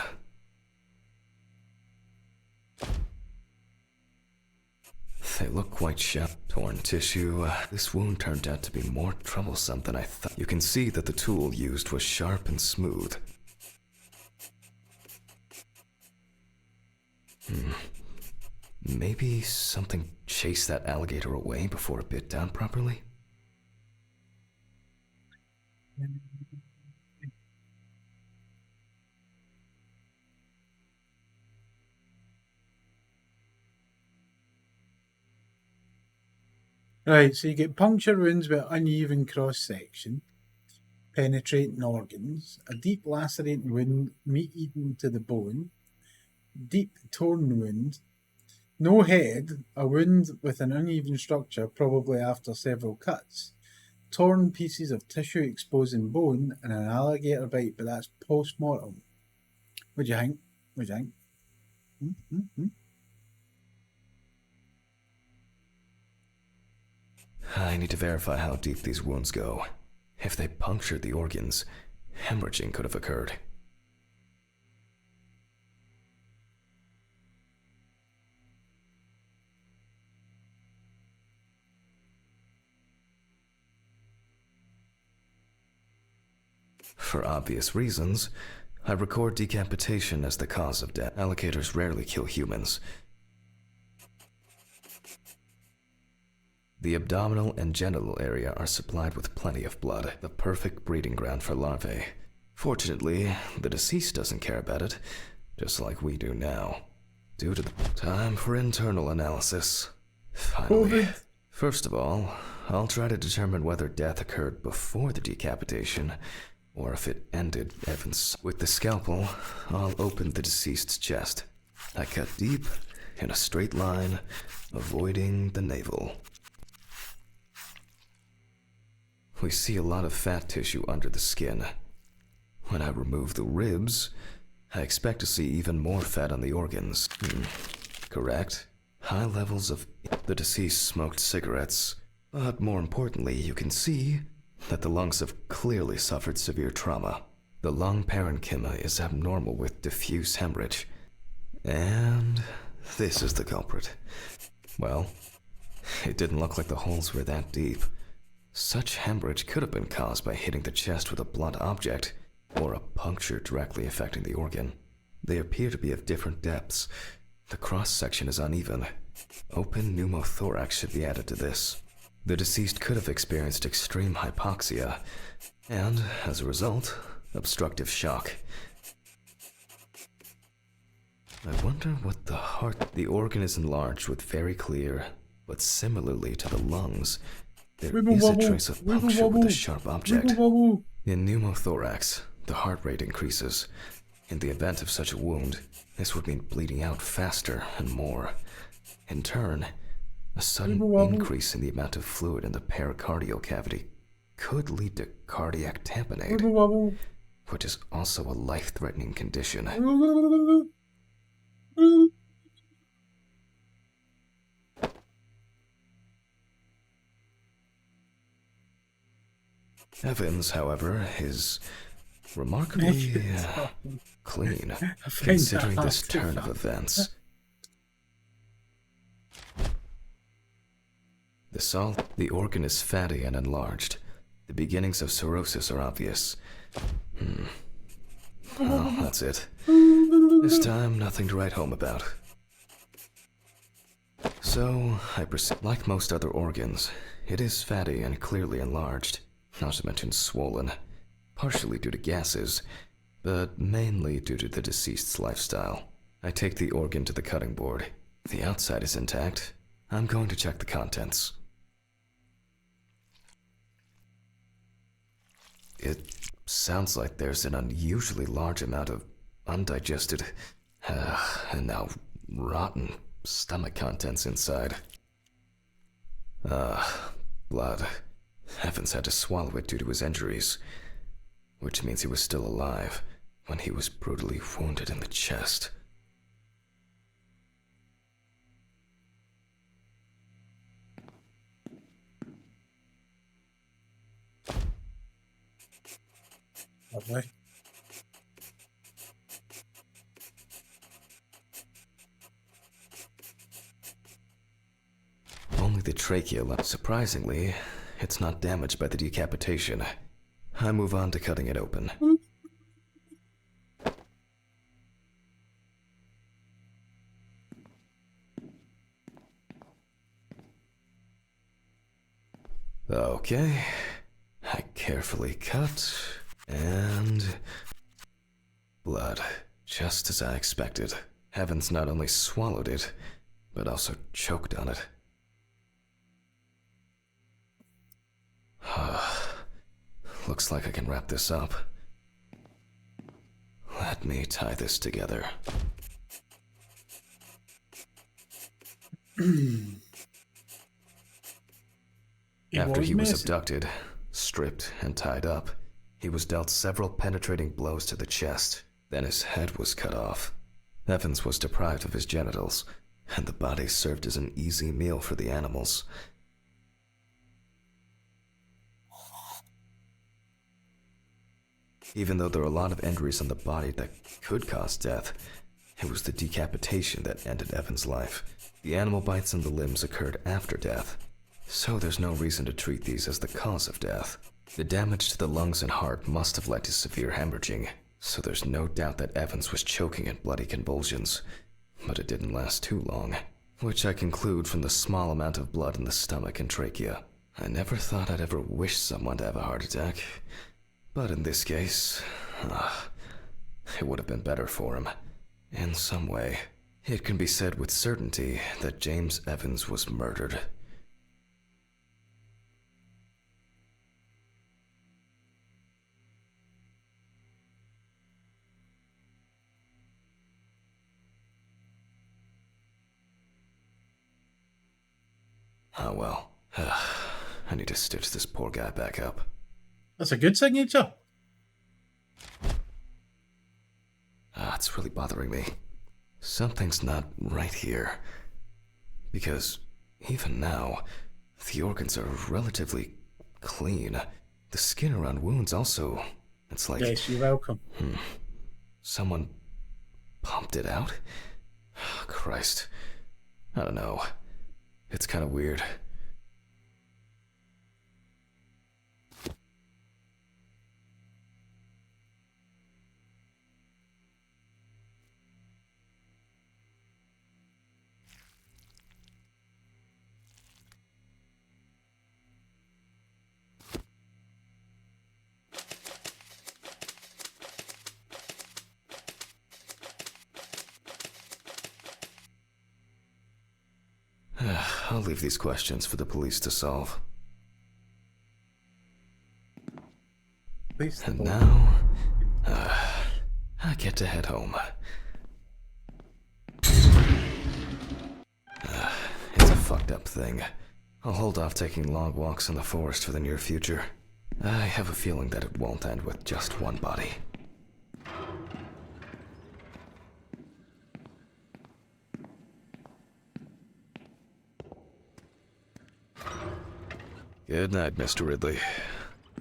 They look quite sharp. Torn tissue. This wound turned out to be more troublesome than I thought. You can see that the tool used was sharp and smooth. Maybe something chased that alligator away before it bit down properly? Right, so you get puncture wounds with uneven cross-section, penetrating organs, a deep lacerating wound, meat eaten to the bone, deep torn wound, no head, a wound with an uneven structure, probably after several cuts, torn pieces of tissue exposing bone, and an alligator bite, but that's post-mortem. What do you think? What do you think? I need to verify how deep these wounds go. If they punctured the organs, hemorrhaging could have occurred. For obvious reasons, I record decapitation as the cause of death. Alligators rarely kill humans. The abdominal and genital area are supplied with plenty of blood, the perfect breeding ground for larvae. Fortunately, the deceased doesn't care about it, just like we do now. Due to the time for internal analysis. Finally, first of all, I'll try to determine whether death occurred before the decapitation, or if it ended Evans. With the scalpel, I'll open the deceased's chest. I cut deep, in a straight line, avoiding the navel. We see a lot of fat tissue under the skin. When I remove the ribs, I expect to see even more fat on the organs. Correct? High levels of... The deceased smoked cigarettes, but more importantly, you can see that the lungs have clearly suffered severe trauma. The lung parenchyma is abnormal with diffuse hemorrhage. And this is the culprit. Well, it didn't look like the holes were that deep. Such hemorrhage could have been caused by hitting the chest with a blunt object, or a puncture directly affecting the organ. They appear to be of different depths. The cross-section is uneven. Open pneumothorax should be added to this. The deceased could have experienced extreme hypoxia, and, as a result, obstructive shock. I wonder what the heart... The organ is enlarged with very clear, but similarly to the lungs, there is a trace of puncture with a sharp object. In pneumothorax, the heart rate increases. In the event of such a wound, this would mean bleeding out faster and more. In turn, a sudden increase in the amount of fluid in the pericardial cavity could lead to cardiac tamponade, which is also a life-threatening condition. Evans, however, is remarkably clean, considering this turn of events. The organ is fatty and enlarged. The beginnings of cirrhosis are obvious. Well, that's it. This time, nothing to write home about. So, I proceed. Like most other organs, it is fatty and clearly enlarged, not to mention swollen, partially due to gases, but mainly due to the deceased's lifestyle. I take the organ to the cutting board. The outside is intact. I'm going to check the contents. It sounds like there's an unusually large amount of undigested, and now rotten stomach contents inside. Blood. Evans had to swallow it due to his injuries, which means he was still alive when he was brutally wounded in the chest. Lovely. Only the trachea left. Surprisingly, it's not damaged by the decapitation. I move on to cutting it open. Okay. I carefully cut, and blood, just as I expected. Evans not only swallowed it, but also choked on it. Looks like I can wrap this up. Let me tie this together. After he was abducted, stripped, and tied up, he was dealt several penetrating blows to the chest. Then his head was cut off. Evans was deprived of his genitals, and the body served as an easy meal for the animals. Even though there are a lot of injuries on the body that could cause death, it was the decapitation that ended Evans' life. The animal bites on the limbs occurred after death, so there's no reason to treat these as the cause of death. The damage to the lungs and heart must have led to severe hemorrhaging, so there's no doubt that Evans was choking in bloody convulsions. But it didn't last too long, which I conclude from the small amount of blood in the stomach and trachea. I never thought I'd ever wish someone to have a heart attack, but in this case, it would have been better for him, in some way. It can be said with certainty that James Evans was murdered. Oh well, I need to stitch this poor guy back up. That's a good signature. It's really bothering me. Something's not right here. Because even now, the organs are relatively clean. The skin around wounds also, it's like... Yes, you're welcome. Someone pumped it out? Christ. I don't know. It's kind of weird. I'll leave these questions for the police to solve. And now, I get to head home. It's a fucked up thing. I'll hold off taking long walks in the forest for the near future. I have a feeling that it won't end with just one body. Good night, Mr. Ridley.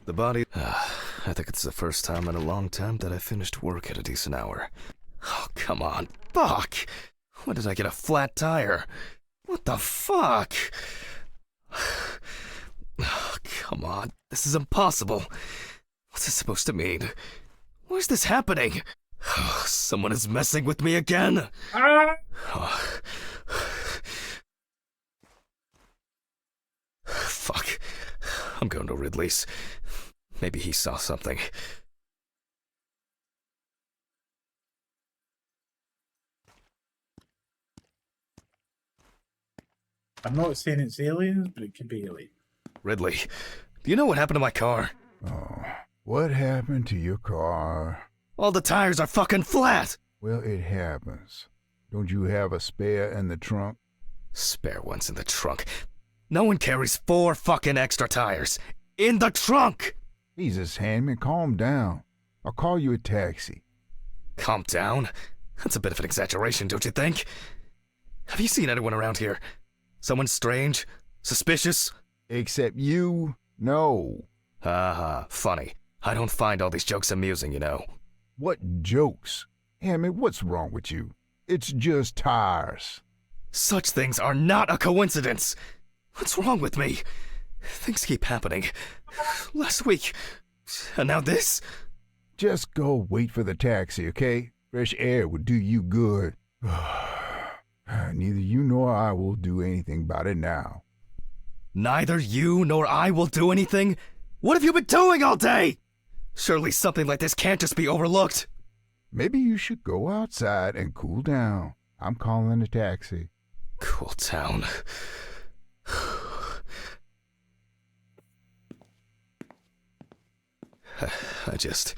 The body... I think it's the first time in a long time that I finished work at a decent hour. Oh, come on. Fuck! When did I get a flat tire? What the fuck? Oh, come on. This is impossible. What's this supposed to mean? Where's this happening? Oh, someone is messing with me again. Oh. Fuck. I'm going to Ridley's. Maybe he saw something. I'm not saying it's aliens, but it could be aliens. Ridley, do you know what happened to my car? Oh, what happened to your car? All the tires are fucking flat! Well, it happens. Don't you have a spare in the trunk? Spare ones in the trunk. No one carries 4 fucking extra tires. In the trunk! Jesus, Handman, calm down. I'll call you a taxi. Calm down? That's a bit of an exaggeration, don't you think? Have you seen anyone around here? Someone strange? Suspicious? Except you? No. Haha, funny. I don't find all these jokes amusing, you know. What jokes? Hammond, what's wrong with you? It's just tires. Such things are not a coincidence. What's wrong with me? Things keep happening. Last week, and now this. Just go wait for the taxi, okay? Fresh air would do you good. Neither you nor I will do anything about it now. Neither you nor I will do anything? What have you been doing all day? Surely something like this can't just be overlooked. Maybe you should go outside and cool down. I'm calling a taxi. Cool down. I just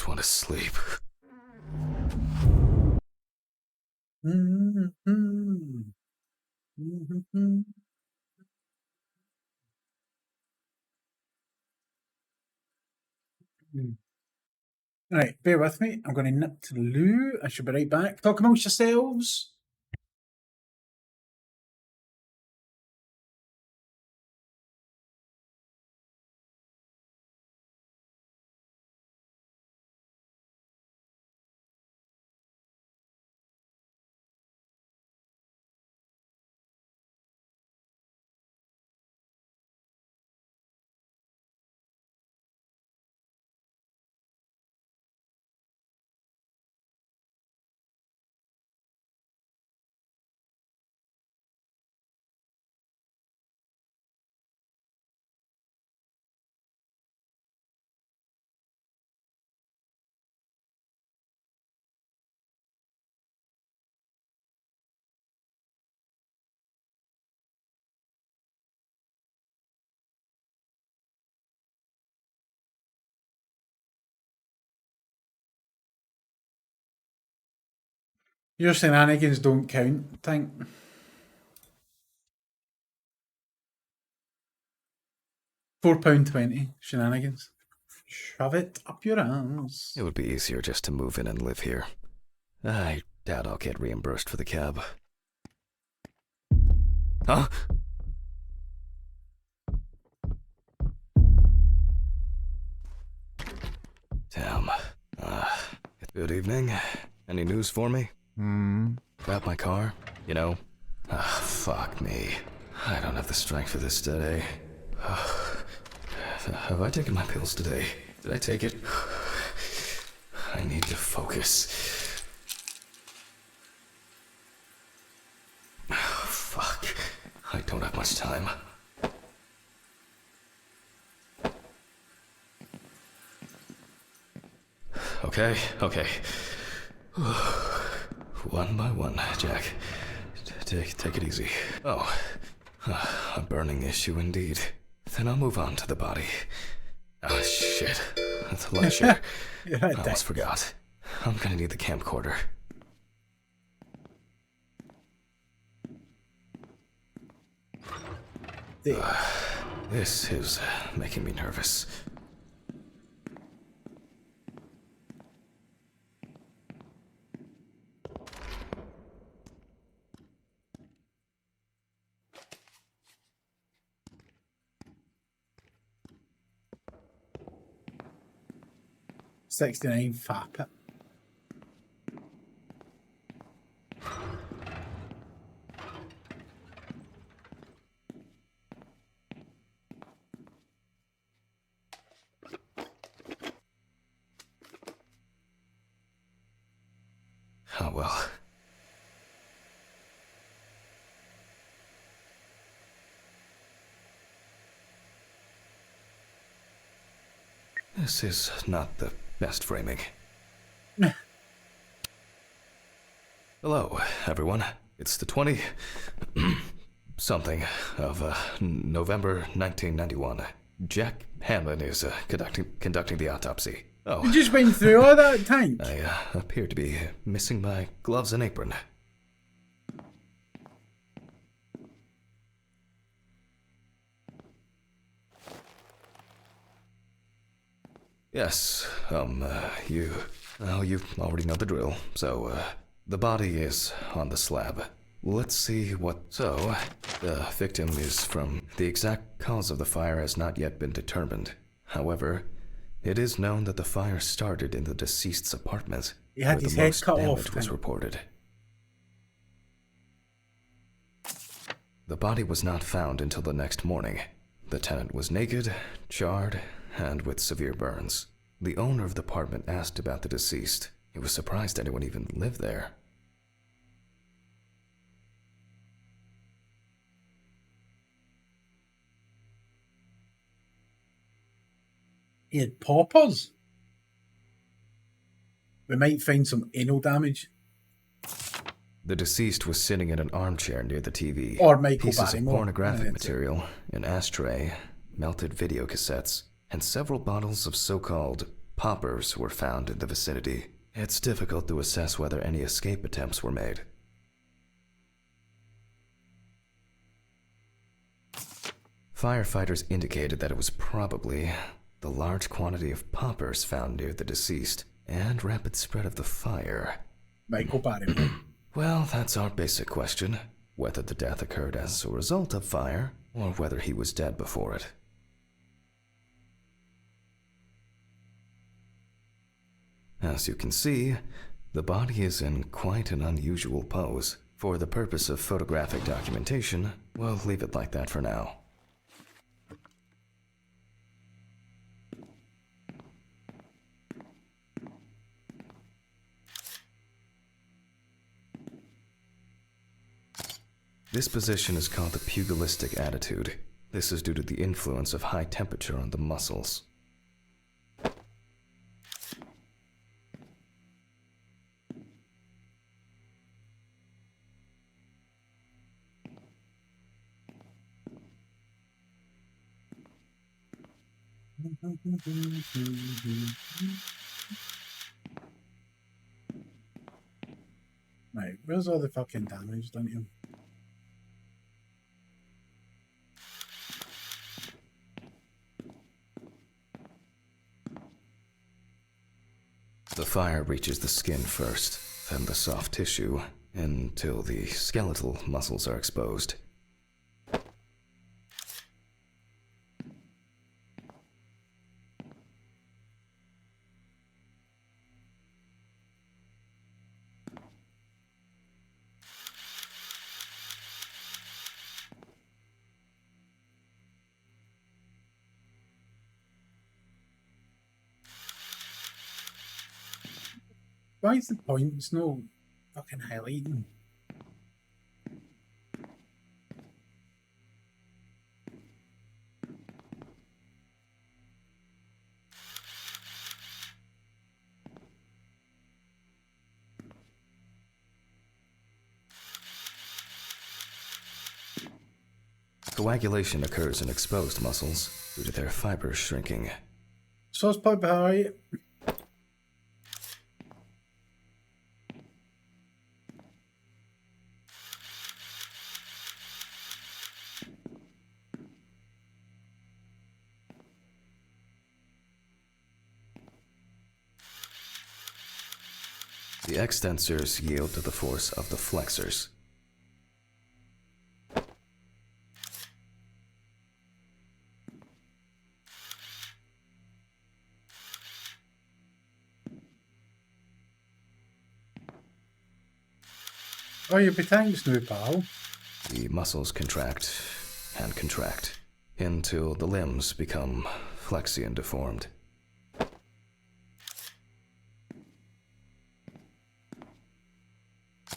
want to sleep. Right, bear with me. I'm going to nip to the loo. I should be right back. Talk amongst yourselves. Your shenanigans don't count, think. £4.20 shenanigans. Shove it up your ass. It would be easier just to move in and live here. I doubt I'll get reimbursed for the cab. Huh? Damn. Good evening. Any news for me? About my car? You know? Fuck me. I don't have the strength for this today. Have I taken my pills today? Did I take it? I need to focus. Fuck. I don't have much time. Okay. One by one, Jack. Take it easy. Oh, a burning issue indeed. Then I'll move on to the body. Oh, shit. That's a lecture. I almost forgot. I'm gonna need the camcorder. This is making me nervous. $69 fap. Oh well. This is not the best framing. Hello, everyone. It's the 20 something of November 1991. Jack Hammond is conducting the autopsy. Oh, You just went through all that tank. I appear to be missing my gloves and apron. Yes, you already know the drill. So, the body is on the slab. Let's see what... So, the victim is from... The exact cause of the fire has not yet been determined. However, it is known that the fire started in the deceased's apartment, He had where his the head most cut off, damage was Tim. reported. The body was not found until the next morning. The tenant was naked, charred, and with severe burns. The owner of the apartment asked about the deceased. He was surprised anyone even lived there. He had paupers. We might find some anal damage. The deceased was sitting in an armchair near the TV. Or Michael Pieces Barrymore. of pornographic Yeah, material, an ashtray, melted video cassettes, and several bottles of so-called poppers were found in the vicinity. It's difficult to assess whether any escape attempts were made. Firefighters indicated that it was probably the large quantity of poppers found near the deceased and rapid spread of the fire. Michael Barrymore. Well, that's our basic question. Whether the death occurred as a result of fire, or whether he was dead before it. As you can see, the body is in quite an unusual pose. For the purpose of photographic documentation, we'll leave it like that for now. This position is called the pugilistic attitude. This is due to the influence of high temperature on the muscles. Right, where's all the fucking damage done to him? The fire reaches the skin first, then the soft tissue, until the skeletal muscles are exposed. Why is the points no fucking highlighting? Coagulation occurs in exposed muscles due to their fibers shrinking. Sauce pipe high. The extensors yield to the force of the flexors. Oh, you'll be thanks now, pal. The muscles contract and contract until the limbs become flexy and deformed.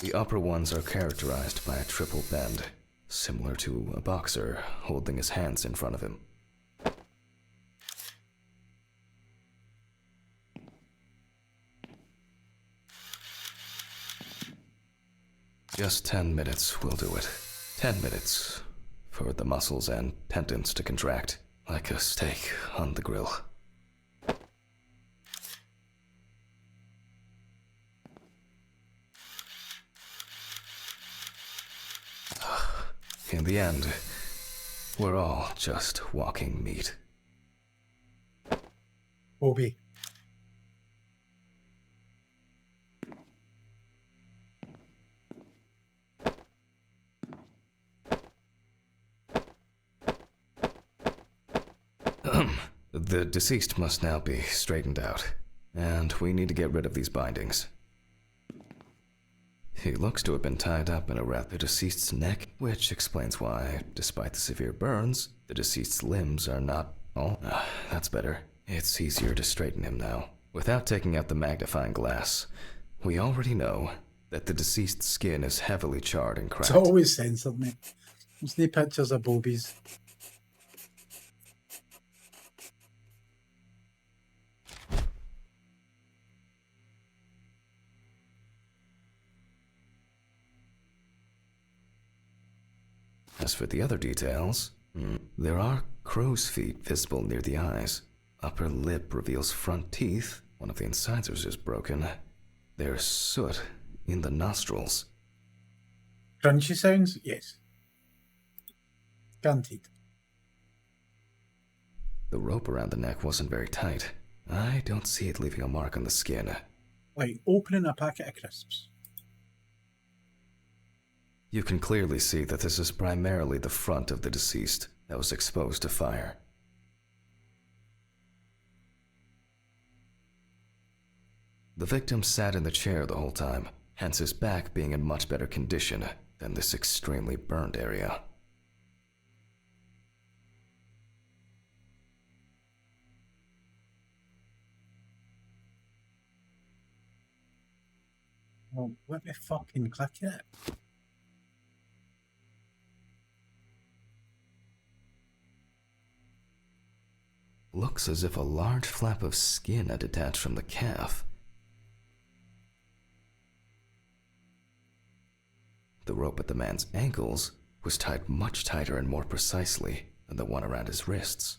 The upper ones are characterized by a triple bend, similar to a boxer holding his hands in front of him. Just 10 minutes will do it. 10 minutes for the muscles and tendons to contract like a steak on the grill. In the end, we're all just walking meat. Bobby. The deceased must now be straightened out, and we need to get rid of these bindings. He looks to have been tied up in around the deceased's neck, which explains why, despite the severe burns, the deceased's limbs are not all. That's better. It's easier to straighten him now. Without taking out the magnifying glass, we already know that the deceased's skin is heavily charred and cracked. It's always censored, mate. There's no pictures of bobies. As for the other details, there are crow's feet visible near the eyes. Upper lip reveals front teeth. One of the incisors is broken. There's soot in the nostrils. Crunchy sounds? Yes. Guaranteed. The rope around the neck wasn't very tight. I don't see it leaving a mark on the skin. Like opening a packet of crisps. You can clearly see that this is primarily the front of the deceased that was exposed to fire. The victim sat in the chair the whole time, hence his back being in much better condition than this extremely burned area. Well, let me fucking click it. Looks as if a large flap of skin had detached from the calf. The rope at the man's ankles was tied much tighter and more precisely than the one around his wrists.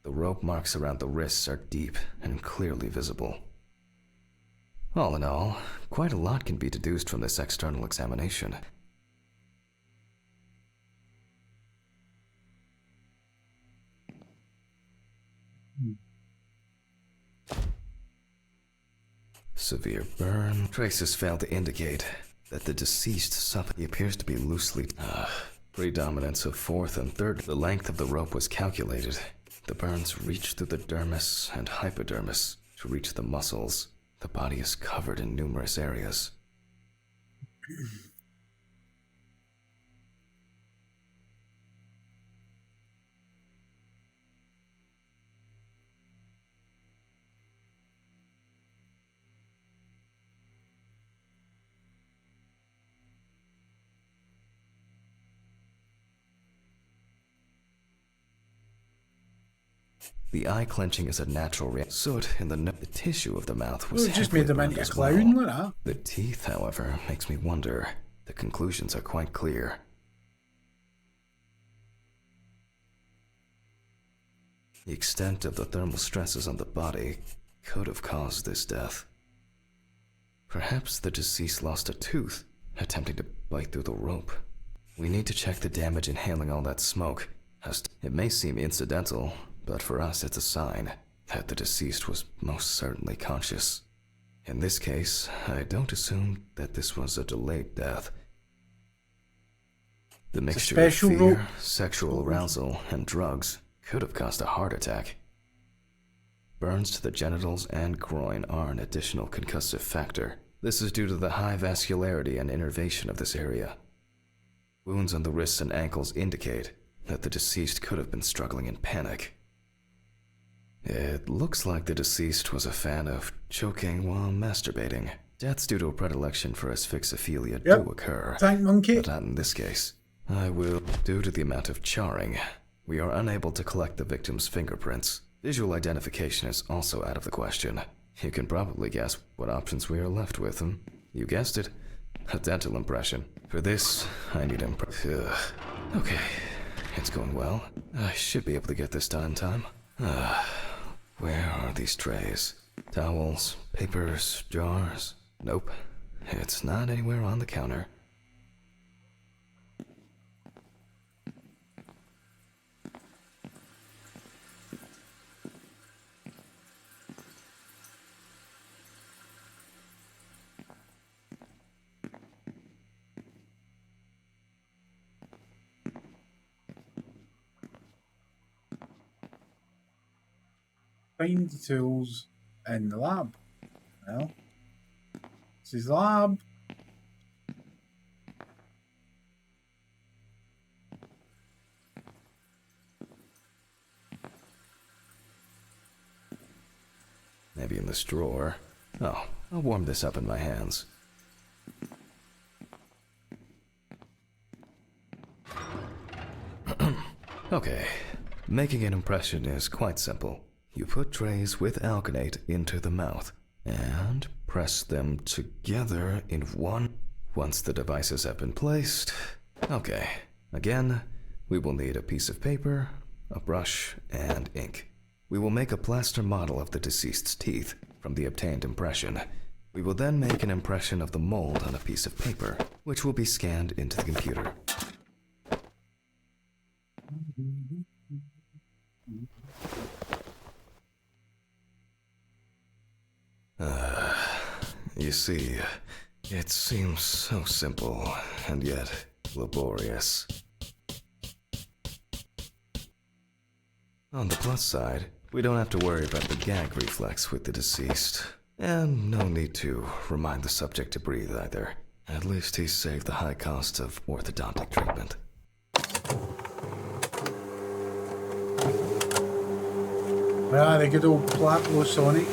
The rope marks around the wrists are deep and clearly visible. All in all, quite a lot can be deduced from this external examination. Severe burn. Traces fail to indicate that the deceased suffered. He appears to be loosely. Predominance of fourth and third. The length of the rope was calculated. The burns reach through the dermis and hypodermis to reach the muscles. The body is covered in numerous areas. The eye clenching is a natural reaction. Soot in the tissue of the mouth was Just made them into a as clown well. like that. The teeth, however, makes me wonder. The conclusions are quite clear. The extent of the thermal stresses on the body could have caused this death. Perhaps the deceased lost a tooth, attempting to bite through the rope. We need to check the damage inhaling all that smoke. It may seem incidental, but for us it's a sign that the deceased was most certainly conscious. In this case, I don't assume that this was a delayed death. The mixture of special fear, rope. sexual arousal, and drugs could have caused a heart attack. Burns to the genitals and groin are an additional concussive factor. This is due to the high vascularity and innervation of this area. Wounds on the wrists and ankles indicate that the deceased could have been struggling in panic. It looks like the deceased was a fan of choking while masturbating. Deaths due to a predilection for asphyxophilia do occur, Tank monkey. but not in this case. Due to the amount of charring, we are unable to collect the victim's fingerprints. Visual identification is also out of the question. You can probably guess what options we are left with. You guessed it, a dental impression. For this, I need Okay, it's going well. I should be able to get this done in time. Where are these trays? Towels, papers, jars? Nope, it's not anywhere on the counter. find the tools in the lab. Well, this is the lab. Maybe in this drawer. Oh, I'll warm this up in my hands. Okay, making an impression is quite simple. You put trays with alginate into the mouth and press them together in one. Once the devices have been placed, okay, again, we will need a piece of paper, a brush, and ink. We will make a plaster model of the deceased's teeth from the obtained impression. We will then make an impression of the mold on a piece of paper, which will be scanned into the computer. You see, it seems so simple and yet laborious. On the plus side, we don't have to worry about the gag reflex with the deceased. And no need to remind the subject to breathe either. At least he's saved the high cost of orthodontic treatment. Ah, the good old Sonic.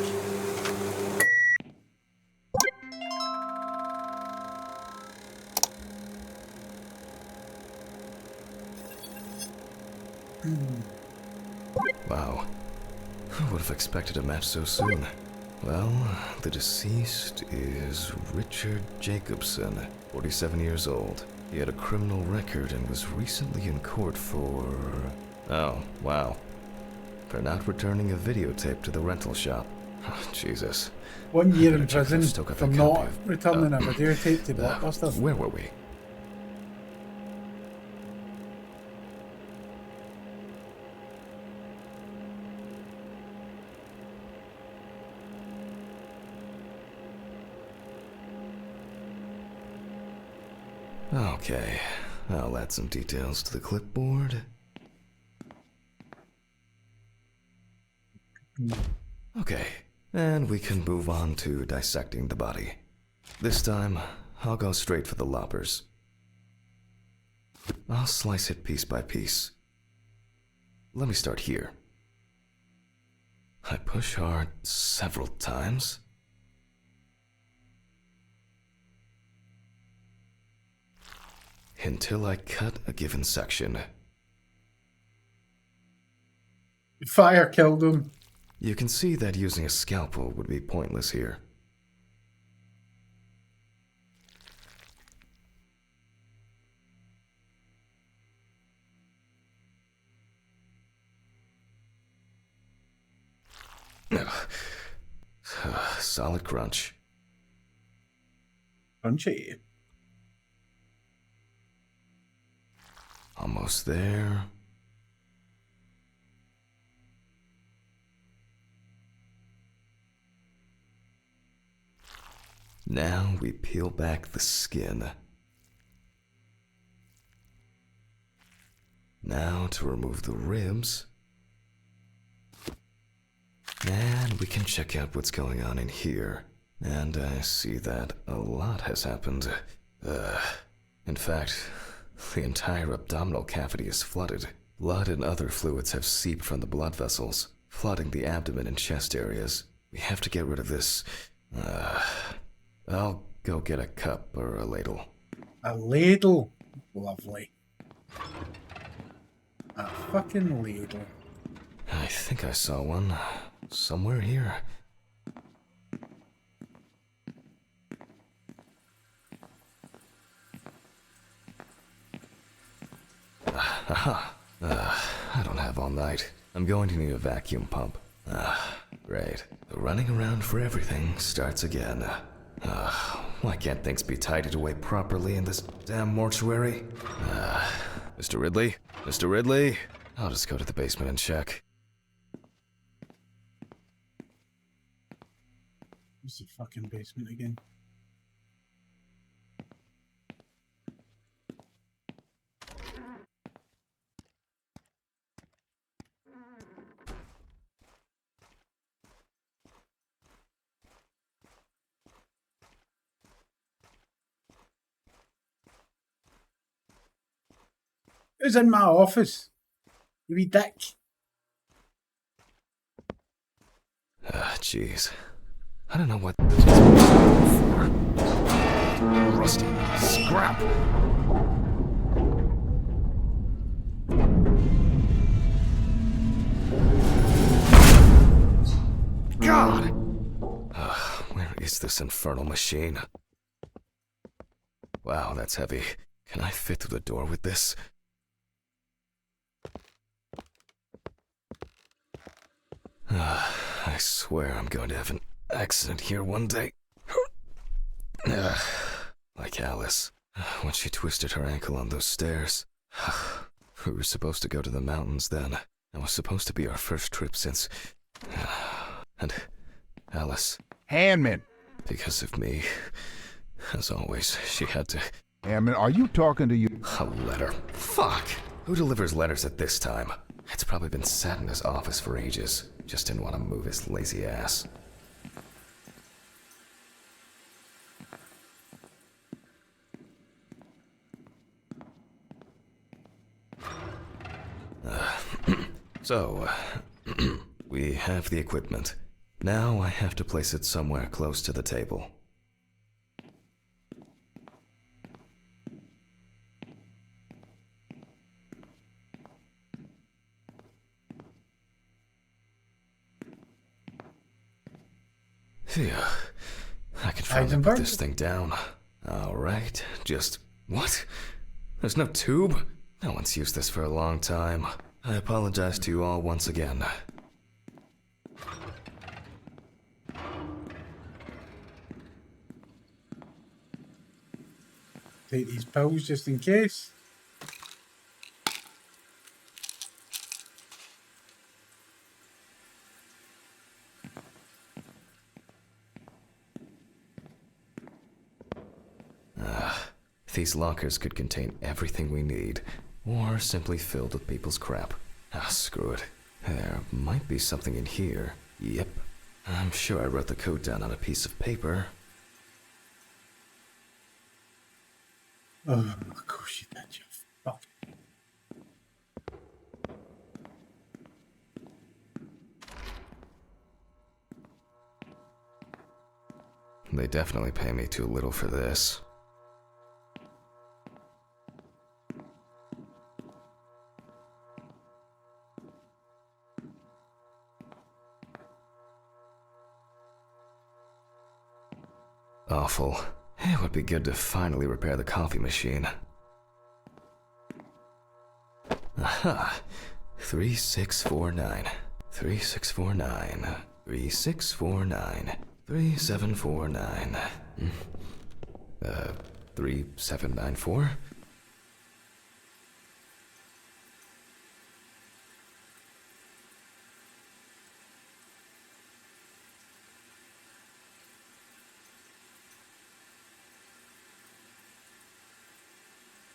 Wow. Who would have expected a match so soon? Well, the deceased is Richard Jacobson, 47 years old. He had a criminal record and was recently in court for... Oh, wow. For not returning a videotape to the rental shop. Oh, Jesus. 1 year in Better check if I've prison still got for that not copy of- returning a videotape to Blockbuster. Where were we? Okay, I'll add some details to the clipboard. Okay, and we can move on to dissecting the body. This time, I'll go straight for the loppers. I'll slice it piece by piece. Let me start here. I push hard several times. Until I cut a given section. Fire killed him. You can see that using a scalpel would be pointless here. Solid crunch. Crunchy. Almost there. Now we peel back the skin. Now to remove the ribs. And we can check out what's going on in here. And I see that a lot has happened. In fact, the entire abdominal cavity is flooded. Blood and other fluids have seeped from the blood vessels, flooding the abdomen and chest areas. We have to get rid of this. I'll go get a cup or a ladle. A ladle. Lovely. A fucking ladle. I think I saw one somewhere here. Aha. I don't have all night. I'm going to need a vacuum pump. Great. The running around for everything starts again. Why can't things be tidied away properly in this damn mortuary? Mr. Ridley? Mr. Ridley? I'll just go to the basement and check. Where's the fucking basement again? Who's in my office? You wee dick. Ah, jeez. I don't know what this is for. Rusty scrap. God! Where is this infernal machine? Wow, that's heavy. Can I fit through the door with this? I swear I'm going to have an accident here one day. Like Alice, when she twisted her ankle on those stairs. We were supposed to go to the mountains then. It was supposed to be our first trip since... And Alice, Hammond. because of me, as always, she had to... Hammond, are you talking to you? A letter. Fuck! Who delivers letters at this time? It's probably been sat in his office for ages. Just didn't want to move his lazy ass. So, we have the equipment. Now I have to place it somewhere close to the table. Phew. I can finally put this thing down. Alright, just... What? There's no tube? No one's used this for a long time. I apologize to you all once again. Take these pills just in case. These lockers could contain everything we need, or simply filled with people's crap. Screw it. There might be something in here. Yep. I'm sure I wrote the code down on a piece of paper. Oh, of course you did, you fuck. They definitely pay me too little for this. Awful. It would be good to finally repair the coffee machine. Aha! 3649. 3649. 3649. 3749. 3794?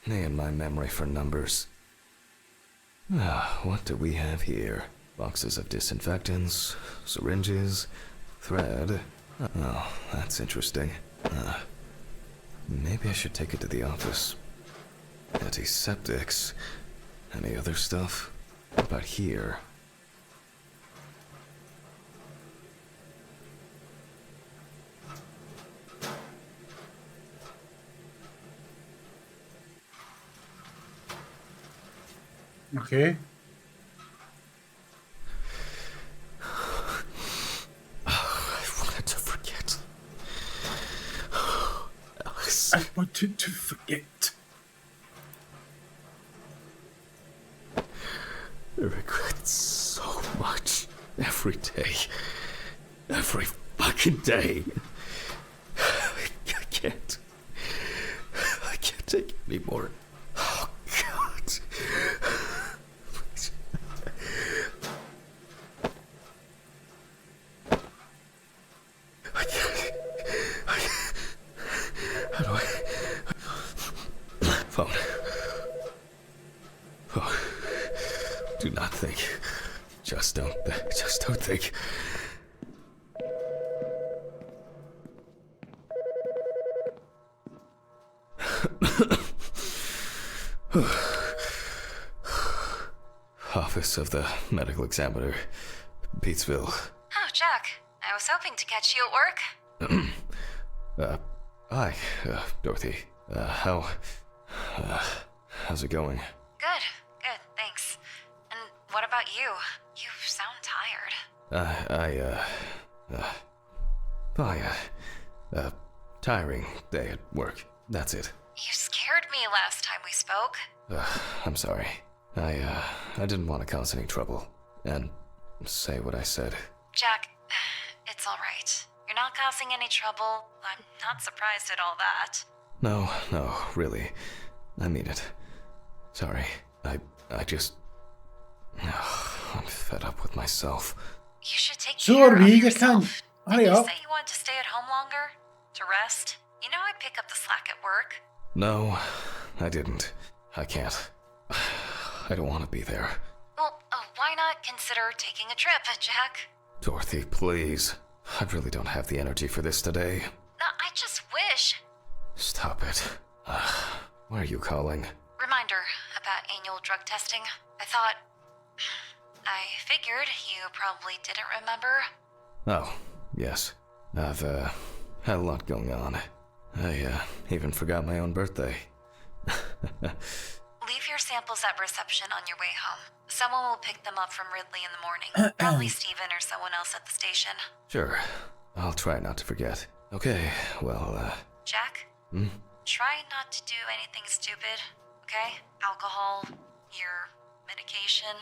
And my memory for numbers. What do we have here? Boxes of disinfectants, syringes, thread. Oh, that's interesting. Maybe I should take it to the office. Antiseptics. Any other stuff? What about here? Okay. I wanted to forget. Alice. I wanted to forget. I regret so much. Every day. Every fucking day. I can't. I can't take it anymore. Oh, God. I can't. How do I... Phone. Oh. Do not think. Just don't think. Office of the Medical Examiner, Peatsville. Oh, Jack. I was hoping to catch you at work. Hi, Dorothy. How's it going? Good, thanks. And what about you? You sound tired. Tiring day at work. That's it. You scared me last time we spoke. I'm sorry. I didn't want to cause any trouble and say what I said. Jack, it's alright. You're not causing any trouble. I'm not surprised at all that. No, really. I mean it. Sorry. I just... I'm fed up with myself. You should take So care are of we, you yourself. cunt. Hurry Didn't you up. say you wanted to stay at home longer? To rest? You know I pick up the slack at work. No, I didn't. I can't. I don't want to be there. Well, why not consider taking a trip, Jack? Dorothy, please. I really don't have the energy for this today. I just wish. Stop it. Why are you calling? Reminder about annual drug testing. I figured you probably didn't remember. Oh, yes. I've, had a lot going on. I, even forgot my own birthday. Leave your samples at reception on your way home. Someone will pick them up from Ridley in the morning. Probably Steven or someone else at the station. Sure. I'll try not to forget. Okay, well, Jack? Try not to do anything stupid, okay? Alcohol, your medication.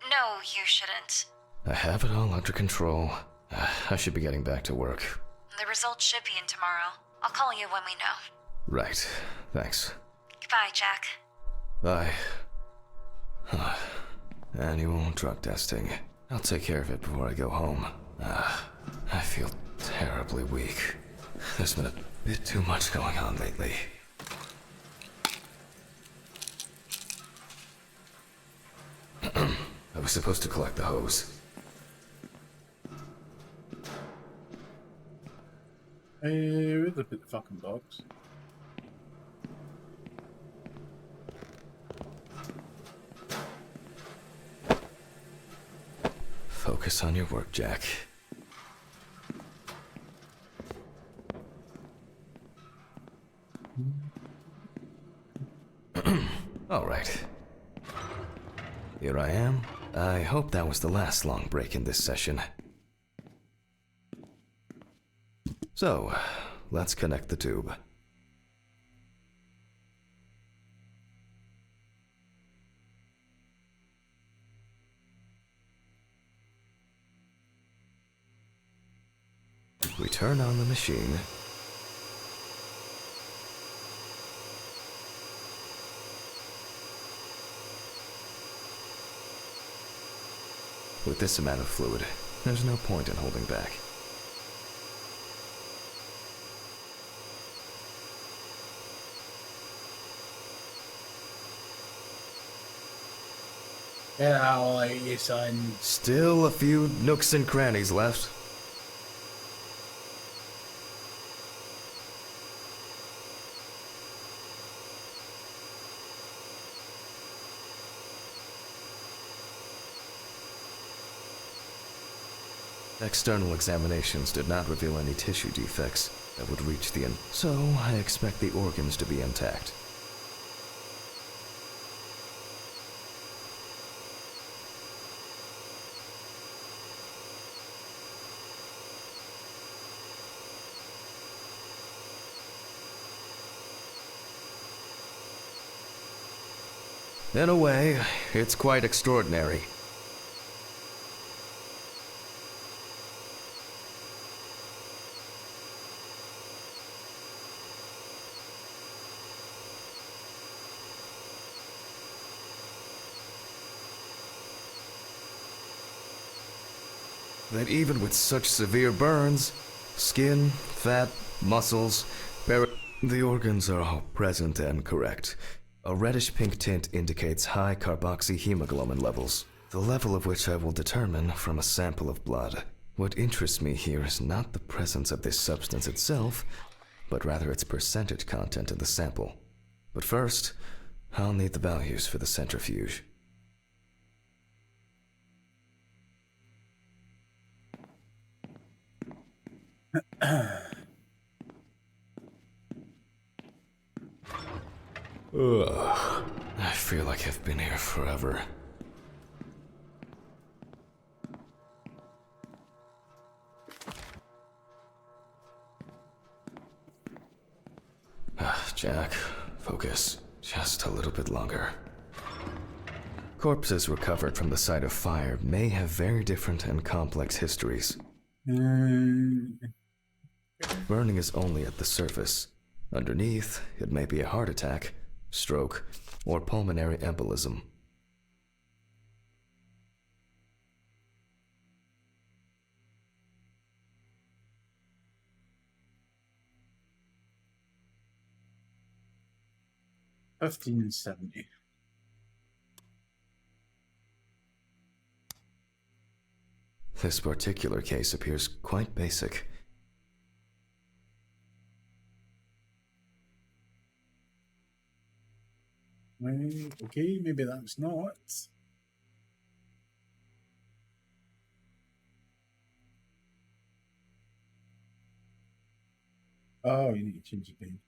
No, you shouldn't. I have it all under control. I should be getting back to work. The results should be in tomorrow. I'll call you when we know. Right. Thanks. Goodbye, Jack. Bye. Annual drug testing. I'll take care of it before I go home. I feel terribly weak. There's been a bit too much going on lately. I was supposed to collect the hose. Where'd they put the fucking box? Focus on your work, Jack. All right. Here I am. I hope that was the last long break in this session. So, let's connect the tube. We turn on the machine. With this amount of fluid, there's no point in holding back. Get out of here, son. Still a few nooks and crannies left. External examinations did not reveal any tissue defects that would reach the end, so I expect the organs to be intact. In a way, it's quite extraordinary. That even with such severe burns, skin, fat, muscles, the organs are all present and correct. A reddish-pink tint indicates high carboxyhemoglobin levels, the level of which I will determine from a sample of blood. What interests me here is not the presence of this substance itself, but rather its percentage content in the sample. But first, I'll need the values for the centrifuge. Ugh. I feel like I've been here forever. Jack, focus. Just a little bit longer. Corpses recovered from the site of fire may have very different and complex histories. Burning is only at the surface. Underneath, it may be a heart attack, stroke, or pulmonary embolism. $15.70. This particular case appears quite basic. Okay, maybe that's not. Oh, you need to change the page.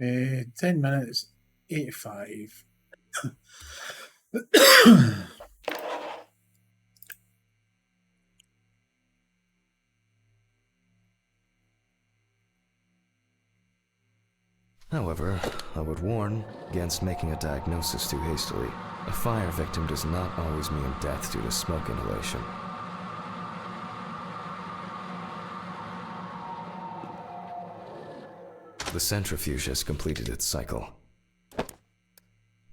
Uh, 10 minutes, 85. However, I would warn against making a diagnosis too hastily. A fire victim does not always mean death due to smoke inhalation. The centrifuge has completed its cycle.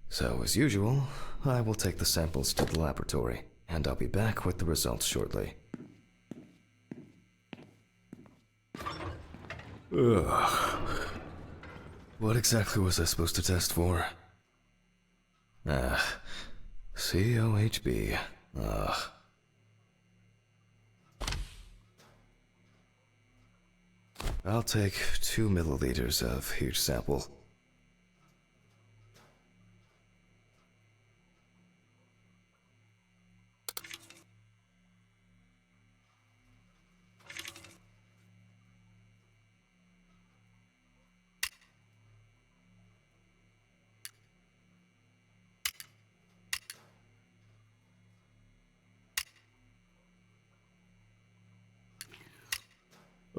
So, as usual, I will take the samples to the laboratory, and I'll be back with the results shortly. Ugh. What exactly was I supposed to test for? COHB. Ugh. I'll take 2 milliliters of each sample.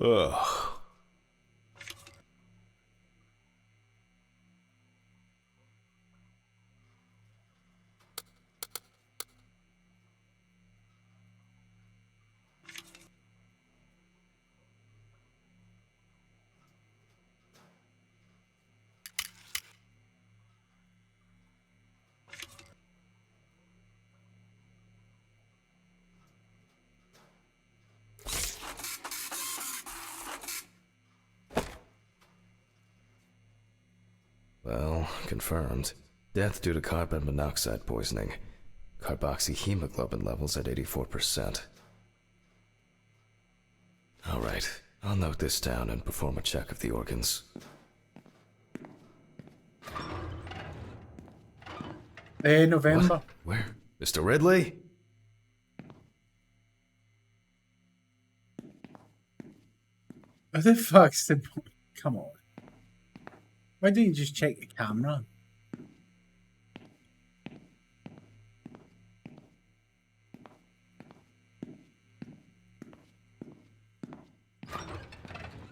Ugh. Well, confirmed. Death due to carbon monoxide poisoning. Carboxyhemoglobin levels at 84%. Alright, I'll note this down and perform a check of the organs. November. What? Where? Mr. Ridley? Who the fuck's the... Come on. Why don't you just check the camera?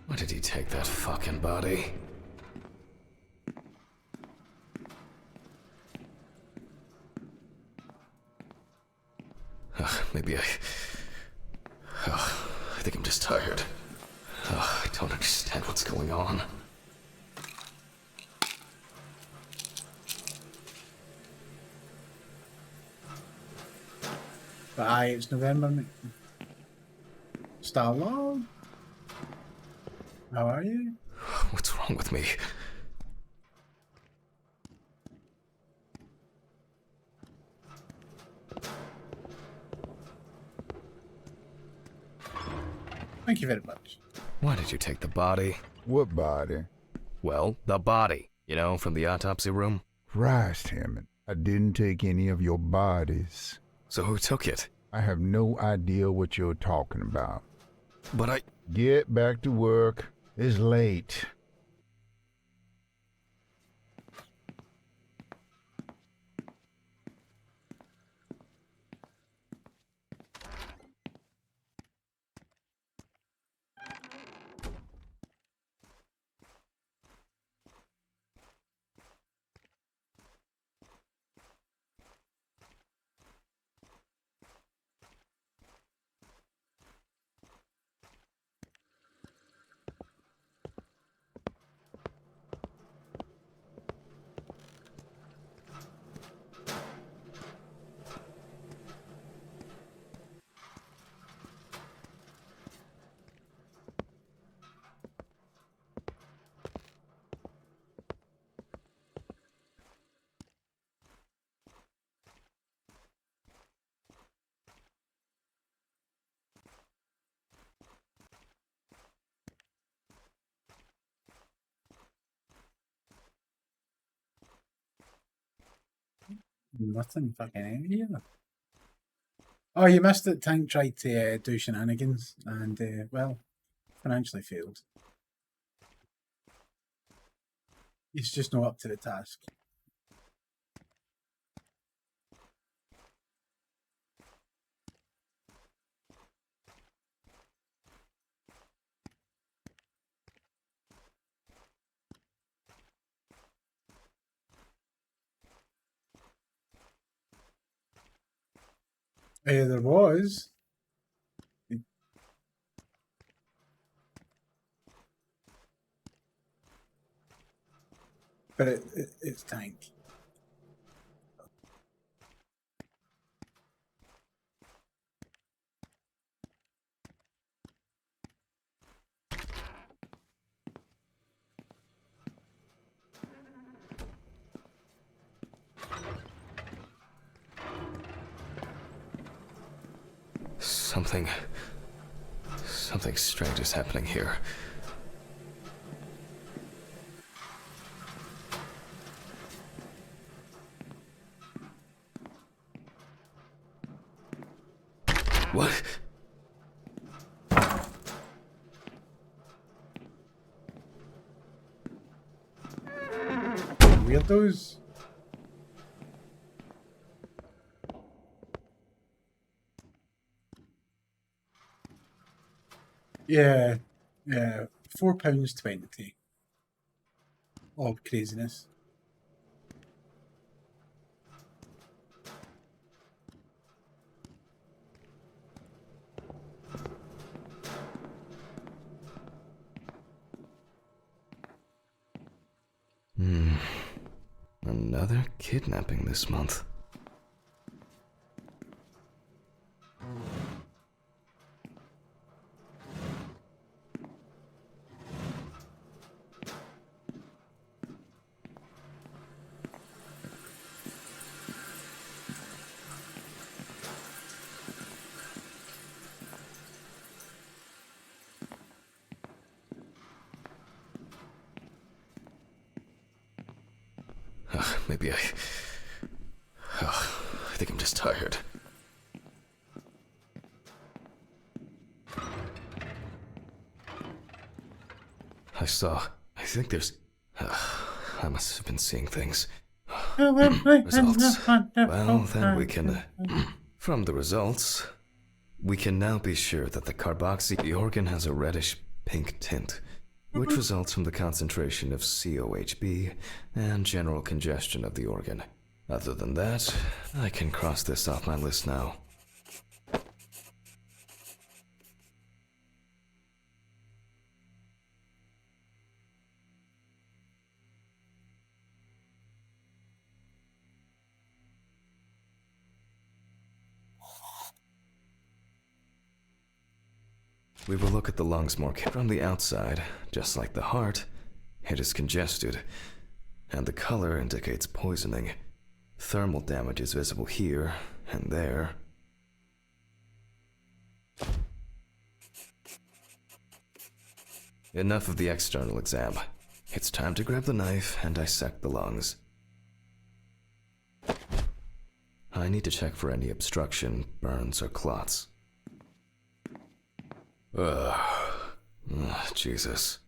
Why did he take that fucking body? Maybe I think I'm just tired. I don't understand what's going on. Aye, it's November, mate. Star-Lord? How are you? What's wrong with me? Thank you very much. Why did you take the body? What body? Well, the body. You know, from the autopsy room. Christ, Hammond, I didn't take any of your bodies. So who took it? I have no idea what you're talking about. But I... Get back to work. It's late. Nothing fucking in here. Oh, you missed it. Tank tried to do shenanigans and, well, financially failed. He's just not up to the task. There was. But it's Tank. Something strange is happening here. What? Weirdos. Yeah, £4.20 of craziness. Another kidnapping this month. Maybe I think I'm just tired. I think there's... I must have been seeing things. Results. Well, then we can... From the results, we can now be sure that the organ has a reddish pink tint, which results from the concentration of COHB and general congestion of the organ. Other than that, I can cross this off my list now. We will look at the lungs more carefully. From the outside, just like the heart, it is congested, and the color indicates poisoning. Thermal damage is visible here and there. Enough of the external exam. It's time to grab the knife and dissect the lungs. I need to check for any obstruction, burns, or clots. Ugh. Jesus.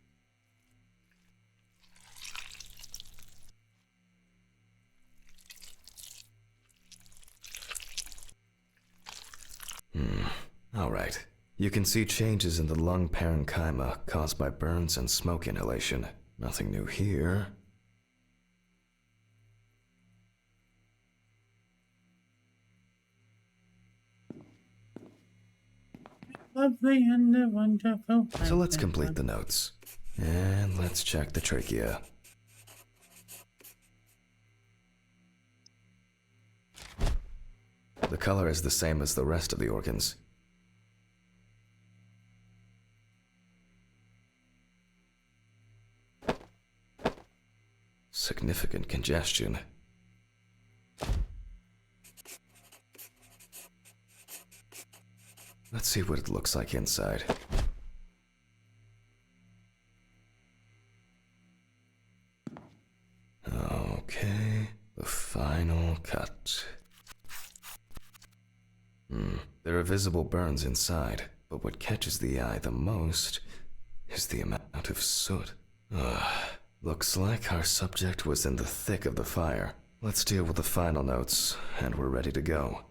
Alright. You can see changes in the lung parenchyma caused by burns and smoke inhalation. Nothing new here. Lovely and wonderful. So let's complete the notes. And let's check the trachea. The color is the same as the rest of the organs. Significant congestion. Let's see what it looks like inside. Okay, the final cut. There are visible burns inside, but what catches the eye the most is the amount of soot. Looks like our subject was in the thick of the fire. Let's deal with the final notes, and we're ready to go.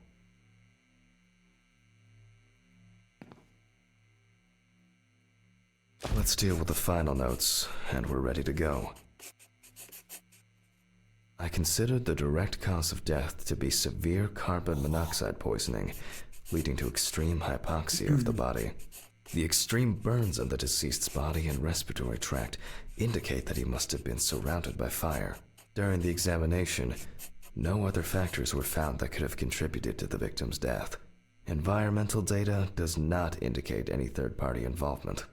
Let's deal with the final notes, and we're ready to go. I considered the direct cause of death to be severe carbon monoxide poisoning, leading to extreme hypoxia of the body. The extreme burns on the deceased's body and respiratory tract indicate that he must have been surrounded by fire. During the examination, no other factors were found that could have contributed to the victim's death. Environmental data does not indicate any third-party involvement.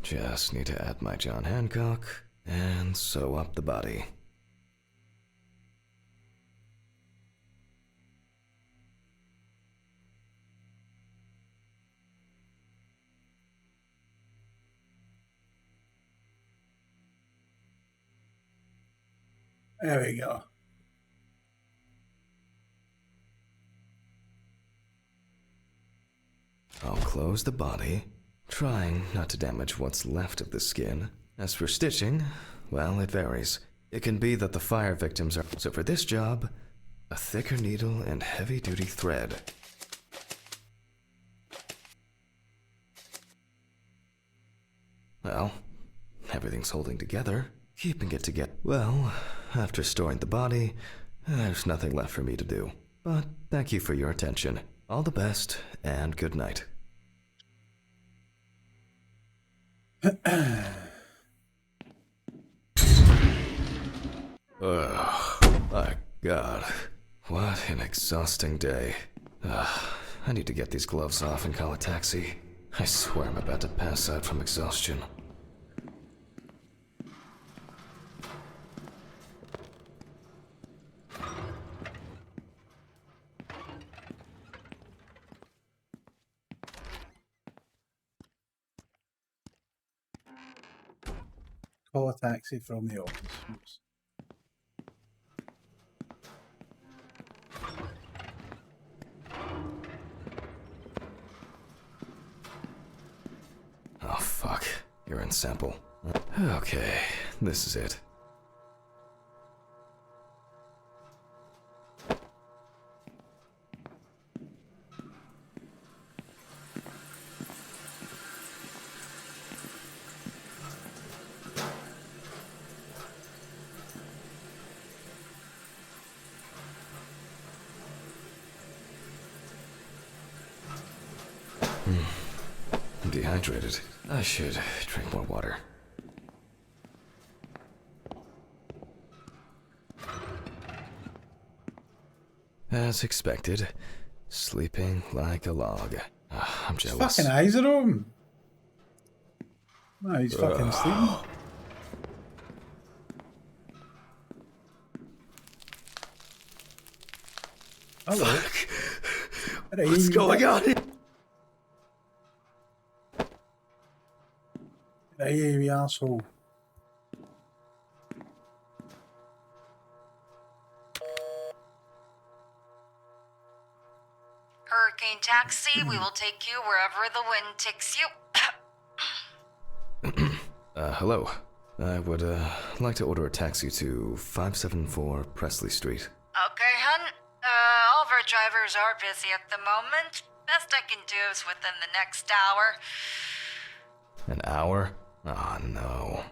Just need to add my John Hancock and sew up the body. There we go. I'll close the body, trying not to damage what's left of the skin. As for stitching, well, it varies. It can be that the fire victims are... So for this job, a thicker needle and heavy-duty thread. Well, everything's holding together, keeping it together. Well, after storing the body, there's nothing left for me to do. But thank you for your attention. All the best, and good night. My God. What an exhausting day. I need to get these gloves off and call a taxi. I swear I'm about to pass out from exhaustion. Call a taxi from the office. Oops. Oh, fuck. Urine sample. Okay, this is it. I'm dehydrated. I should drink more water. As expected, sleeping like a log. I'm His jealous. fucking eyes are open. No, he's fucking sleeping. Hello. Fuck. What's going on? arsehole. Hurricane Taxi, we will take you wherever the wind takes you. Hello. I would, like to order a taxi to 574 Presley Street. Okay, hun. All of our drivers are busy at the moment. Best I can do is within the next hour. An hour? Oh, no.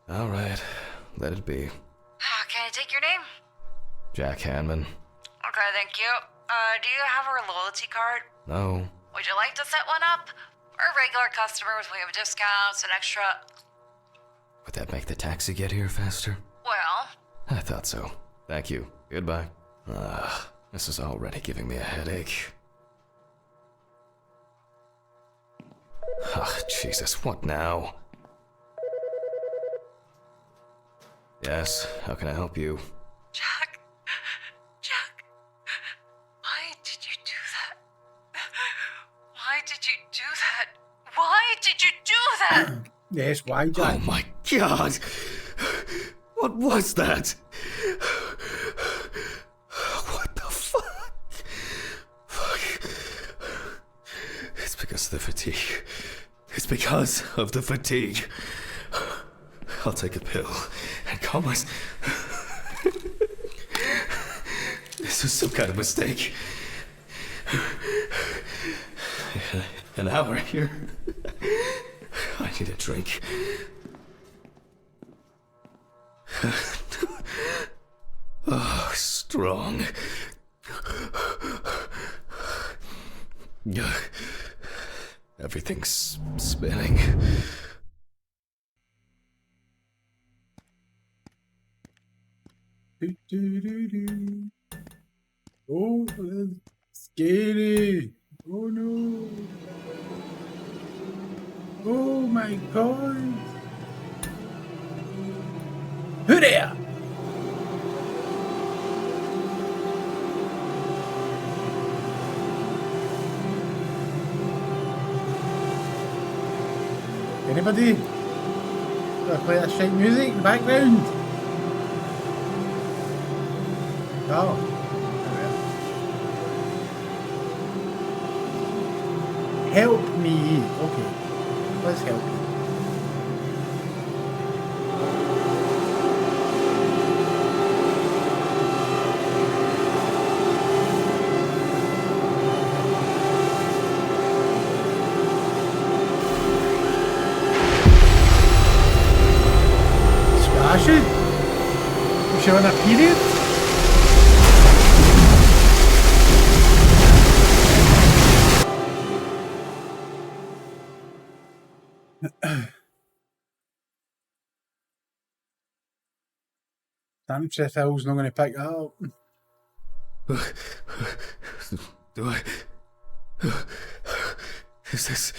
Alright. Let it be. Can I take your name? Jack Hanman. Okay, thank you. Do you have our loyalty card? No. Would you like to set one up? We're regular customers, we have discounts and extra... Would that make the taxi get here faster? Well... I thought so. Thank you. Goodbye. This is already giving me a headache. Jesus, what now? Yes, how can I help you? Jack, why did you do that? Why did you do that? Why did you do that? Yes, why, Jack? Oh my god! What was that? What the fuck? Fuck. It's because of the fatigue. It's because of the fatigue. I'll take a pill and calm myself. This was some kind of mistake. An hour here. I need a drink. Oh, strong. Everything's spinning. Do. Oh, that's scary. Oh no. Oh my god. Who there? Anybody? Play that shite music in the background? Oh. Help me. Okay. Let's help you. Smash it? You showing a period? Damn sure Phil's not going to pick that up. Do I? Is this?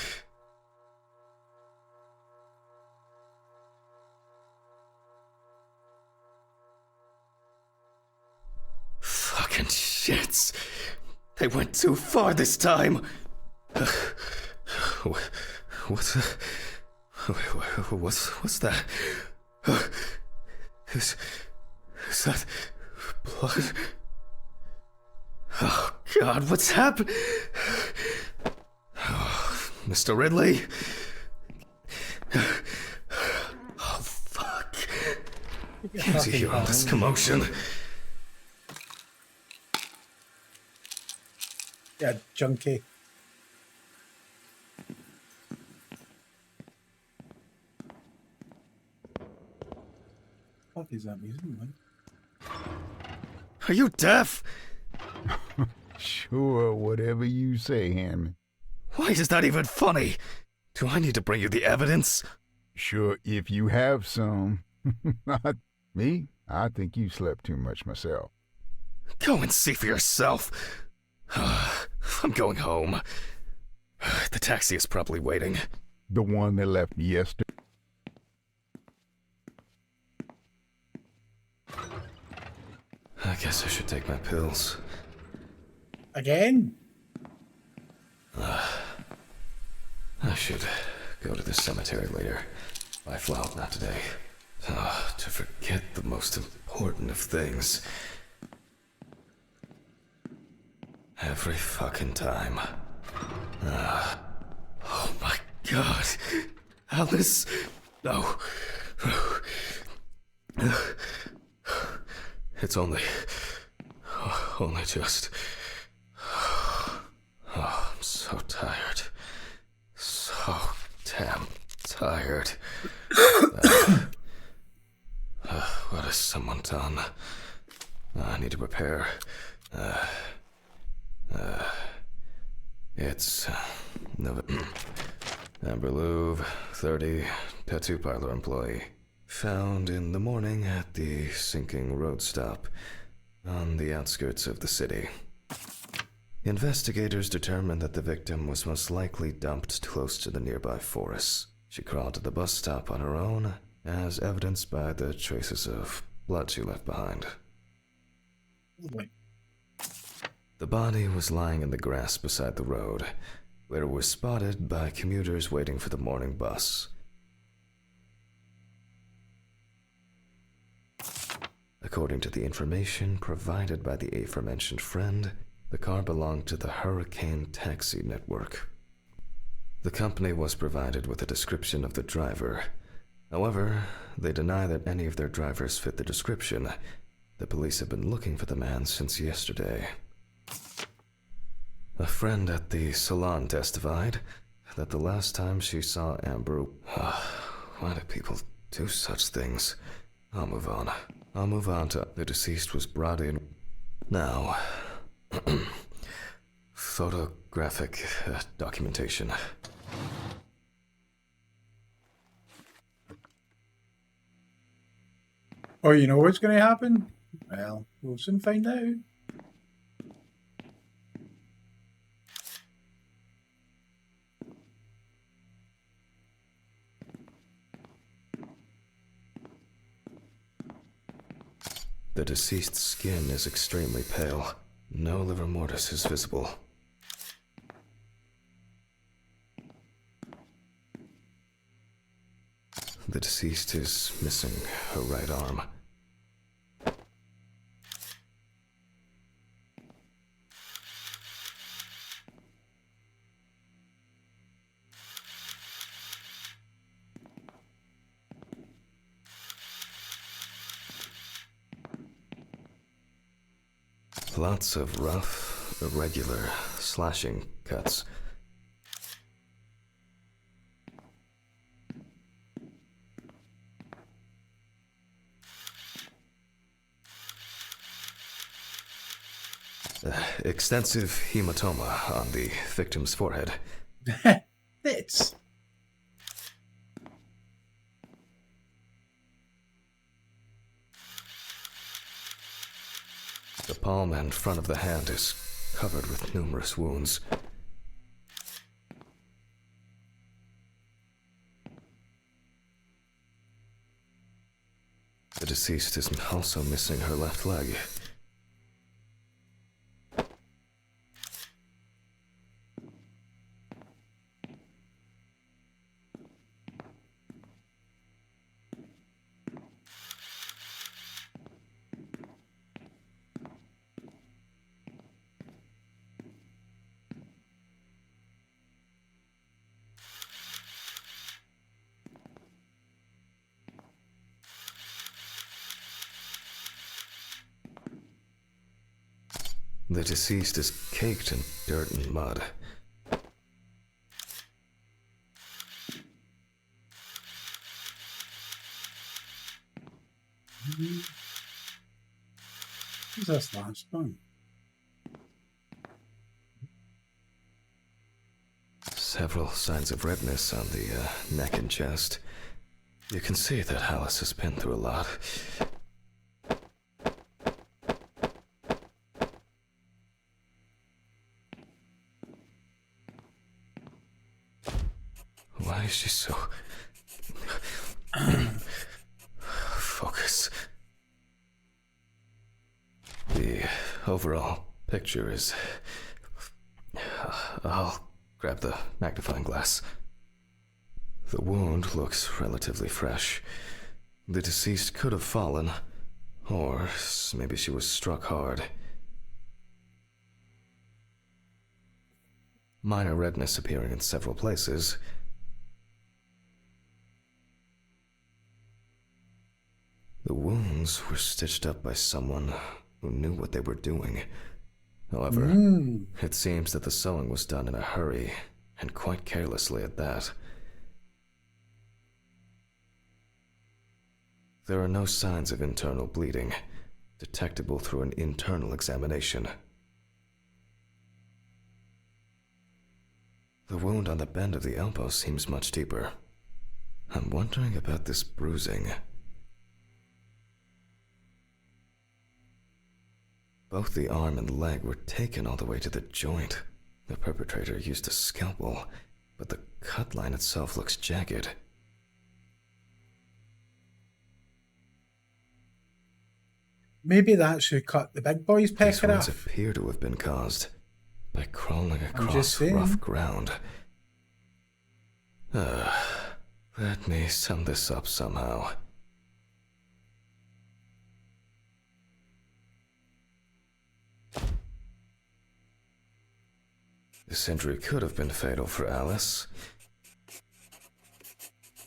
Fucking shits. They went too far this time. What's that? Is that blood? Oh God, what's happened? Oh, Mr. Ridley? Oh fuck. Can't you hear all this commotion? Yeah, junkie. What is that music, man? Are you deaf? Sure, whatever you say, Hanman. Why is that even funny? Do I need to bring you the evidence? Sure, if you have some. Not me. I think you slept too much myself. Go and see for yourself. I'm going home. The taxi is probably waiting. The one that left yesterday. I guess I should take my pills. Again? I should go to the cemetery later. I fly out not today. To forget the most important of things. Every fucking time. Oh my god. Alice. No. It's only just... Oh, I'm so tired. So damn tired. What has someone done? I need to prepare. It's Amber Louve, 30, tattoo parlor employee. Found in the morning at the sinking road stop on the outskirts of the city. Investigators determined that the victim was most likely dumped close to the nearby forests. She crawled to the bus stop on her own, as evidenced by the traces of blood she left behind. The body was lying in the grass beside the road, where it was spotted by commuters waiting for the morning bus. According to the information provided by the aforementioned friend, the car belonged to the Hurricane Taxi Network. The company was provided with a description of the driver. However, they deny that any of their drivers fit the description. The police have been looking for the man since yesterday. A friend at the salon testified that the last time she saw Amber... why do people do such things? I'll move on to the deceased was brought in. Now, photographic documentation. Oh, you know what's going to happen? Well, we'll soon find out. The deceased's skin is extremely pale. No livor mortis is visible. The deceased is missing her right arm. Lots of rough, irregular slashing cuts. Extensive hematoma on the victim's forehead. It's... The palm and front of the hand is covered with numerous wounds. The deceased is also missing her left leg. The deceased is caked in dirt and mud. Who's this last one? Several signs of redness on the neck and chest. You can see that Alice has been through a lot. Why is she so... Focus. The overall picture is... I'll grab the magnifying glass. The wound looks relatively fresh. The deceased could have fallen, or maybe she was struck hard. Minor redness appearing in several places. The wounds were stitched up by someone who knew what they were doing. However, it seems that the sewing was done in a hurry, and quite carelessly at that. There are no signs of internal bleeding, detectable through an internal examination. The wound on the bend of the elbow seems much deeper. I'm wondering about this bruising. Both the arm and leg were taken all the way to the joint. The perpetrator used a scalpel, but the cut line itself looks jagged. Maybe that's who cut the big boy's These pecker wounds off. appear to have been caused by crawling just across saying. rough ground. Let me sum this up somehow. This injury could have been fatal for Alice.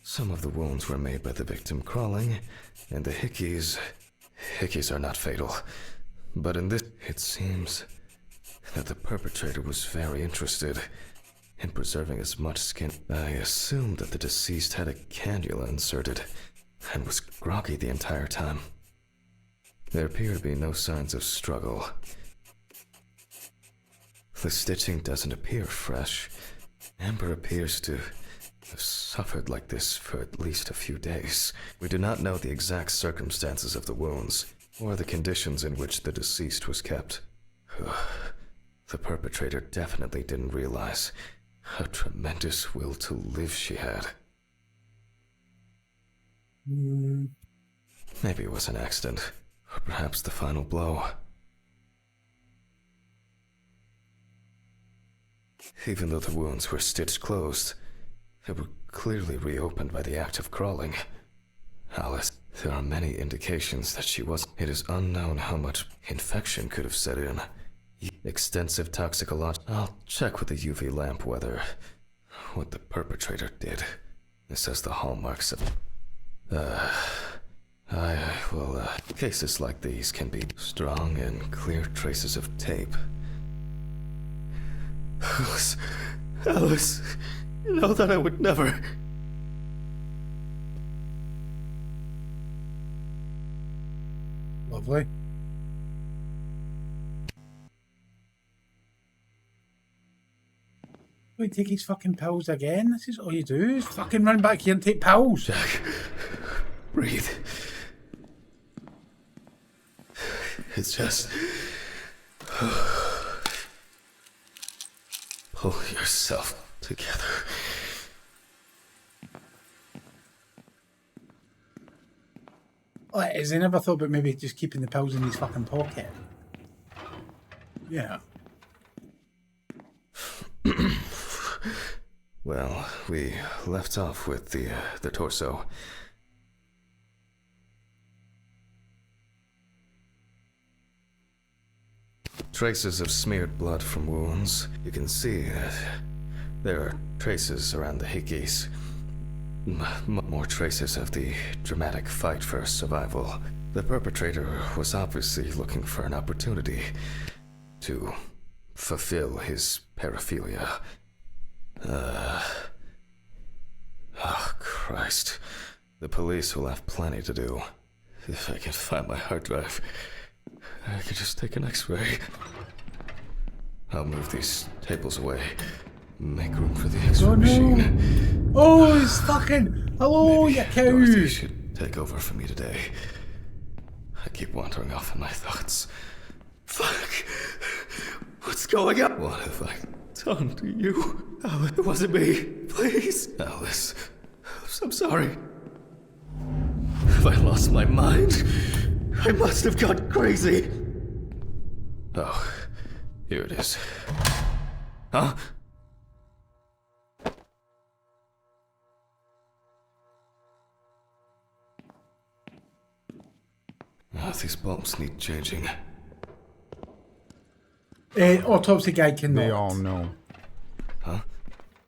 Some of the wounds were made by the victim crawling, and the hickeys are not fatal. But in this, it seems that the perpetrator was very interested in preserving as much skin. I assumed that the deceased had a cannula inserted and was groggy the entire time. There appear to be no signs of struggle. The stitching doesn't appear fresh. Amber appears to have suffered like this for at least a few days. We do not know the exact circumstances of the wounds, or the conditions in which the deceased was kept. The perpetrator definitely didn't realize how tremendous will to live she had. Maybe it was an accident, or perhaps the final blow. Even though the wounds were stitched closed, they were clearly reopened by the act of crawling. Alice, there are many indications that she was. It is unknown how much infection could have set in. Extensive toxicology. I'll check with the UV lamp whether what the perpetrator did. This has the hallmarks of. Cases like these can be strong and clear traces of tape. Alice, you know that I would never. Lovely. We take his fucking pills again. This is all you do is fucking run back here and take pills. Jack, breathe. It's just. Pull yourself together. Has he never thought about maybe just keeping the pills in his fucking pocket? Yeah. Well, we left off with the torso. Traces of smeared blood from wounds. You can see that there are traces around the hickeys. More traces of the dramatic fight for survival. The perpetrator was obviously looking for an opportunity to fulfill his paraphilia. Oh, Christ. The police will have plenty to do. If I can find my hard drive, I could just take an x-ray. I'll move these tables away. Make room for the x-ray machine. Oh, he's fucking. Hello, Maybe you cow. Dorothy should take over for me today. I keep wandering off in my thoughts. Fuck! What's going on? What have I done to you? Alice, it wasn't me. Please. Alice, I'm sorry. Have I lost my mind? I must have gone crazy. Oh, here it is. Huh? These bulbs need changing. Autopsy guy cannot. They all know. Huh?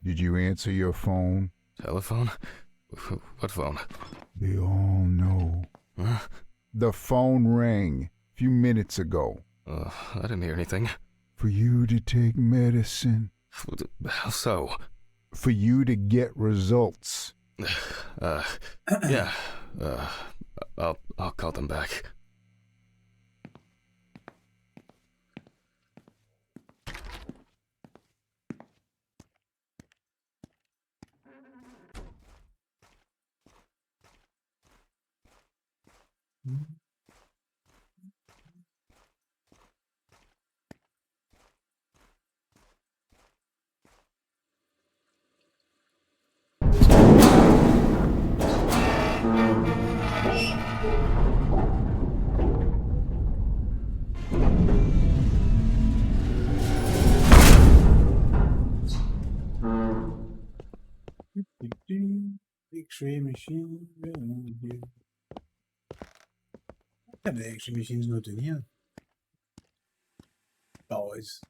Did you answer your phone? Telephone? What phone? They all know. Huh? The phone rang a few minutes ago. I didn't hear anything. For you to take medicine. How so? For you to get results. Yeah. I'll call them back. X-ray machine. Yeah, the X-ray machine's not in here. Boys.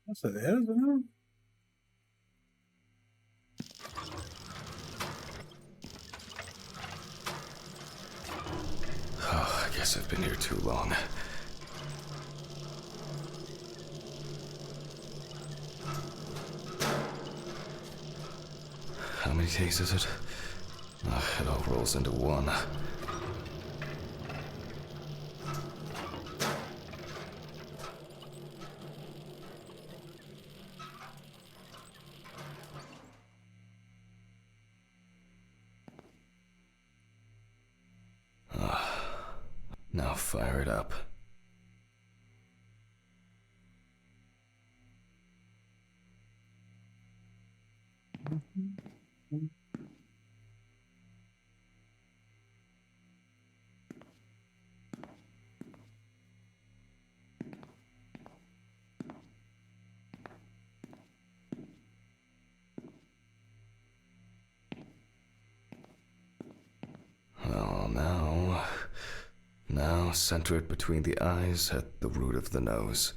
What's that there? I don't know. Oh, I guess I've been here too long. How many days is it? It all rolls into one. Now fire it up. Oh, now center it between the eyes at the root of the nose.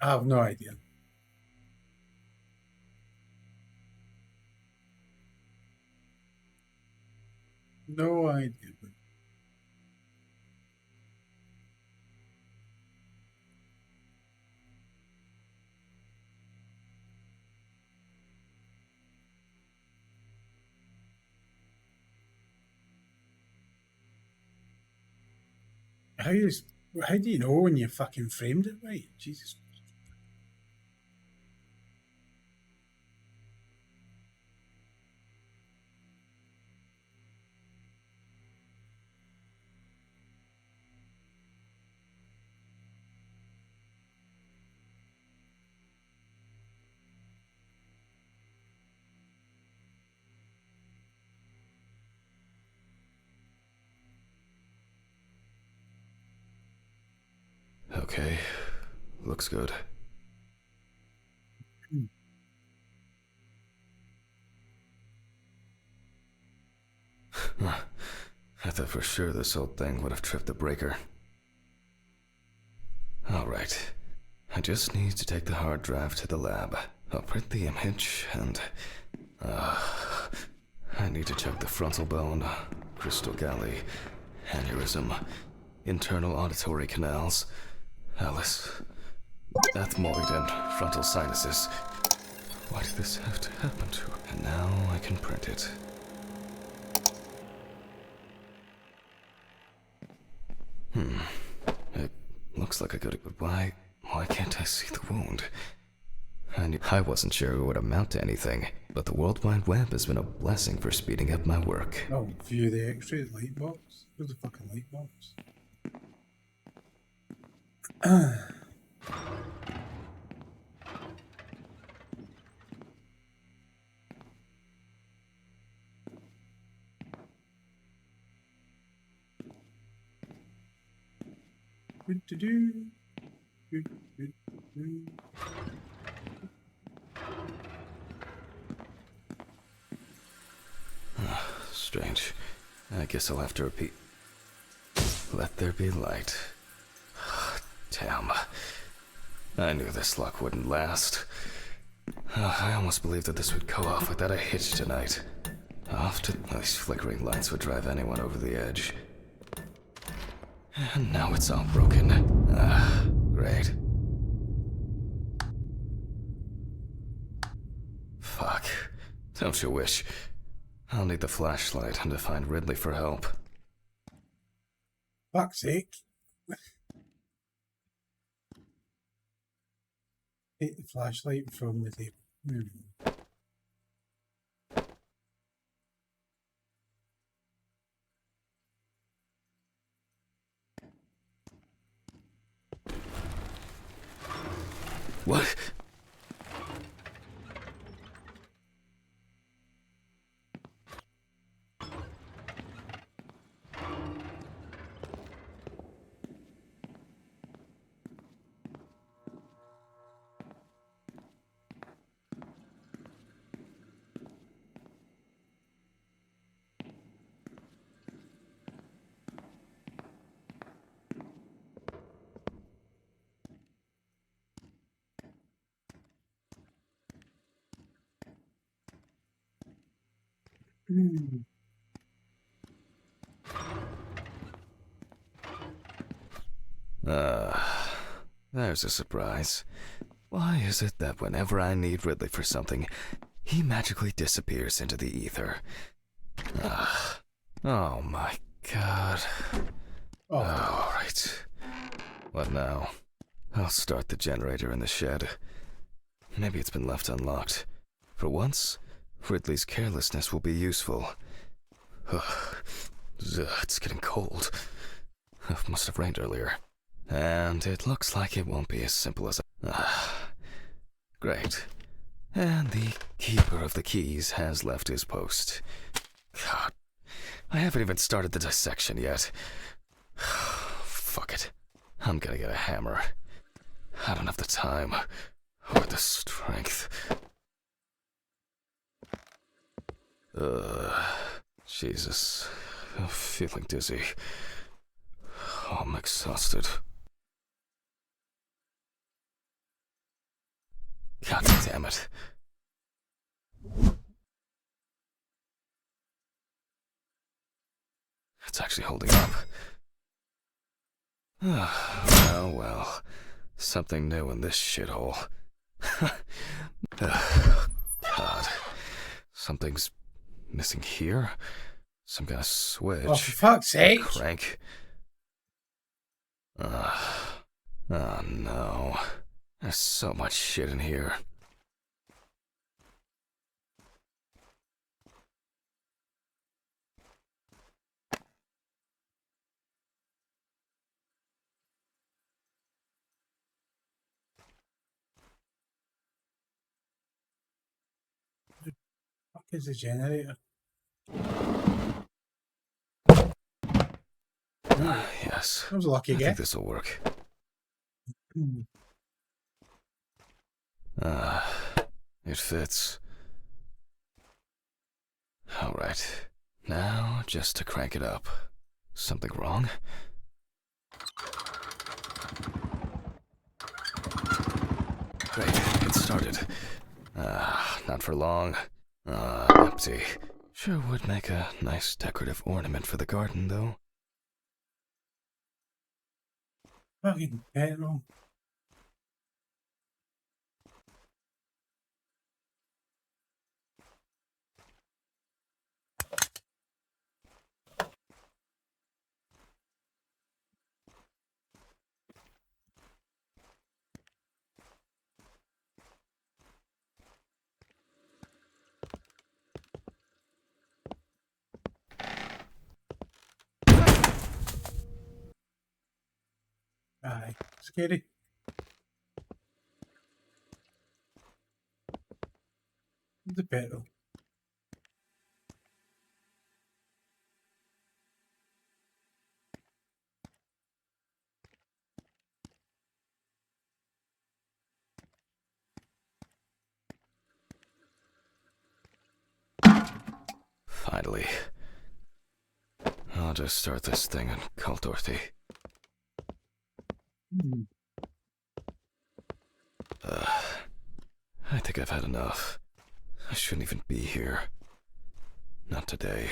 I have no idea. No idea. How do you know when you fucking framed it right? Jesus. Okay, looks good. I thought for sure this old thing would have tripped the breaker. Alright, I just need to take the hard drive to the lab. I'll print the image and... I need to check the frontal bone, crystal galley, aneurysm, internal auditory canals, Alice, ethmoid and frontal sinuses. Why did this have to happen to her? And now I can print it. It looks like a good, but why can't I see the wound? I wasn't sure it would amount to anything, but the World Wide Web has been a blessing for speeding up my work. Oh, view the X-ray light box. Where's the fucking light box? Strange. I guess I'll have to repeat. Let there be light. Damn. I knew this luck wouldn't last. I almost believed that this would go off without a hitch tonight. Often, these flickering lights would drive anyone over the edge. And now it's all broken. Great. Fuck. Don't you wish? I'll need the flashlight and to find Ridley for help. Fuck's sake. Take the flashlight from the table. What? There's a surprise. Why is it that whenever I need Ridley for something, he magically disappears into the ether? Oh my god. Oh. Alright. What now? I'll start the generator in the shed. Maybe it's been left unlocked. For once, Ridley's carelessness will be useful. It's getting cold. It must have rained earlier. And it looks like it won't be as simple as great. And the keeper of the keys has left his post. God, I haven't even started the dissection yet. Fuck it. I'm gonna get a hammer. I don't have the time or the strength. Jesus. I'm feeling dizzy. I'm exhausted. God damn it. It's actually holding up. Well. Something new in this shithole. God. Something's missing here? Some kind of switch. Oh, for fuck's sake! Crank. Oh no. There's so much shit in here. Fuck is the generator? Yes. That was a lucky I think guess. this'll work. It fits. Alright. Now, just to crank it up. Something wrong? Great, it started. Not for long. Empty. Sure would make a nice decorative ornament for the garden, though. Fucking petrol. scary. The petrol. Finally. I'll just start this thing and call Dorothy. I think I've had enough. I shouldn't even be here. Not today.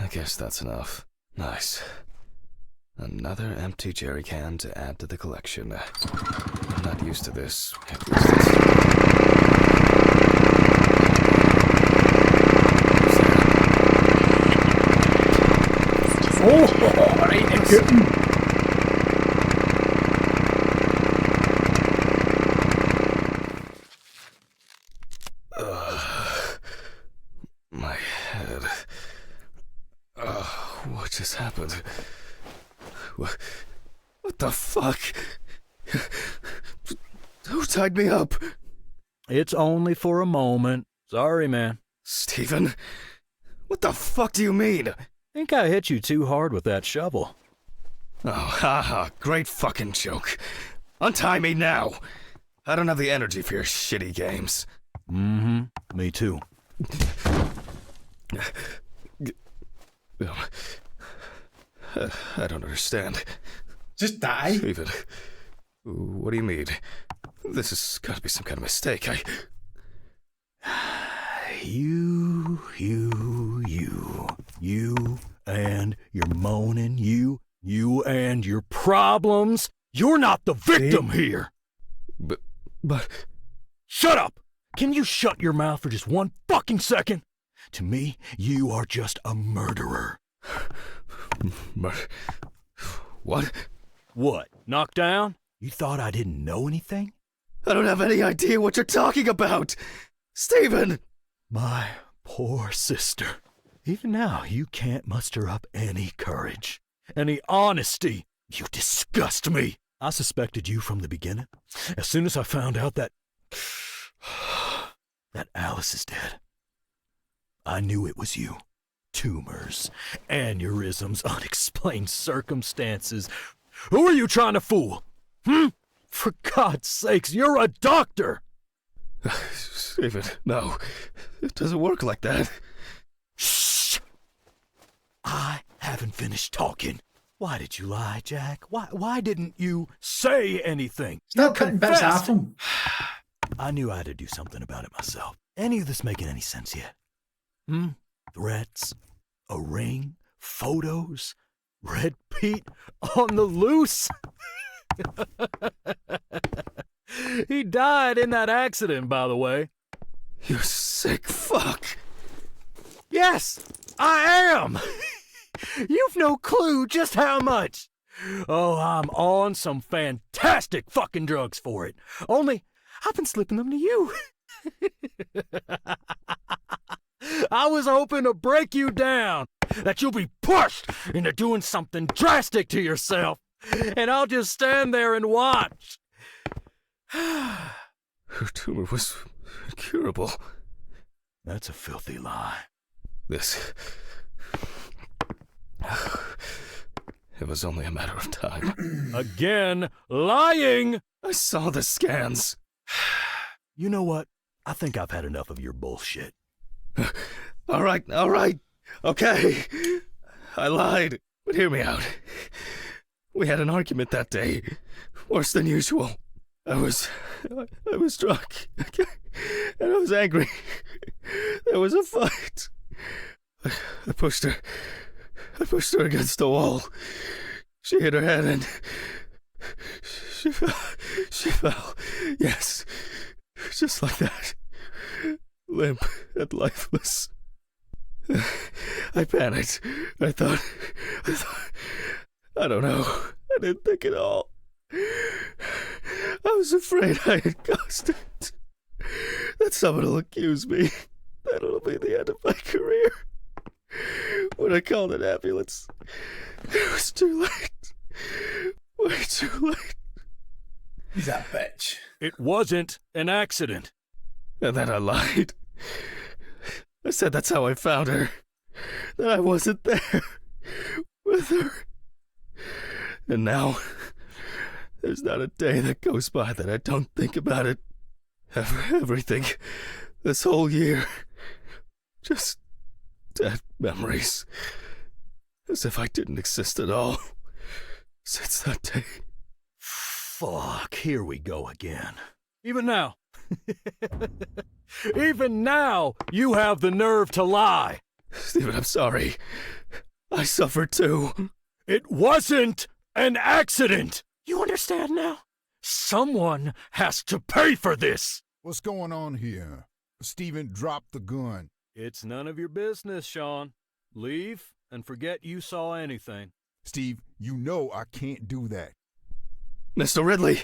I guess that's enough. Nice. Another empty jerry can to add to the collection. I'm not used to this. At least Right, I couldn't. my head. What just happened? What the fuck? Who tied me up? It's only for a moment. Sorry, man. Stephen? What the fuck do you mean? Think I hit you too hard with that shovel. Oh, haha, great fucking joke. Untie me now. I don't have the energy for your shitty games. Mm-hmm. Me too. I don't understand. Just die. Stephen, what do you mean? This has got to be some kind of mistake. You and your moaning, you and your problems. You're not the victim here. But... Shut up! Can you shut your mouth for just one fucking second? To me, you are just a murderer. What? What? Knocked down? You thought I didn't know anything? I don't have any idea what you're talking about! Stephen! My poor sister. Even now, you can't muster up any courage, any honesty. You disgust me. I suspected you from the beginning. As soon as I found out that Alice is dead, I knew it was you. Tumors, aneurysms, unexplained circumstances. Who are you trying to fool? For God's sakes, you're a doctor! Stephen, no. It doesn't work like that. Shh! I haven't finished talking. Why did you lie, Jack? Why didn't you say anything? It's not cutting bits off him. I knew I had to do something about it myself. Any of this making any sense yet? Threats, a ring, photos, Red Pete on the loose? He died in that accident, by the way. You sick fuck. Yes, I am. You've no clue just how much. Oh, I'm on some fantastic fucking drugs for it. Only, I've been slipping them to you. I was hoping to break you down, that you'll be pushed into doing something drastic to yourself, and I'll just stand there and watch. Her tumor was incurable. That's a filthy lie. This... It was only a matter of time. Again, lying! I saw the scans. You know what? I think I've had enough of your bullshit. All right. Okay. I lied, but hear me out. We had an argument that day. Worse than usual. I was drunk. And I was angry. There was a fight. I pushed her against the wall. She hit her head and she fell. Yes. Just like that. Limp and lifeless. I panicked. I thought, I don't know. I didn't think at all. I was afraid I had caused it. That someone will accuse me. That'll be the end of my career. When I called an ambulance, it was too late. Way too late. He's that bitch. It wasn't an accident. And then I lied. I said that's how I found her. That I wasn't there with her. And now, there's not a day that goes by that I don't think about it. Everything. This whole year. Just dead memories. As if I didn't exist at all. Since that day. Fuck, here we go again. Even now. Even now, you have the nerve to lie. Stephen, I'm sorry. I suffered too. It wasn't an accident. You understand now? Someone has to pay for this. What's going on here? Stephen, drop the gun. It's none of your business, Sean. Leave and forget you saw anything. Steve, you know I can't do that. Mr. Ridley,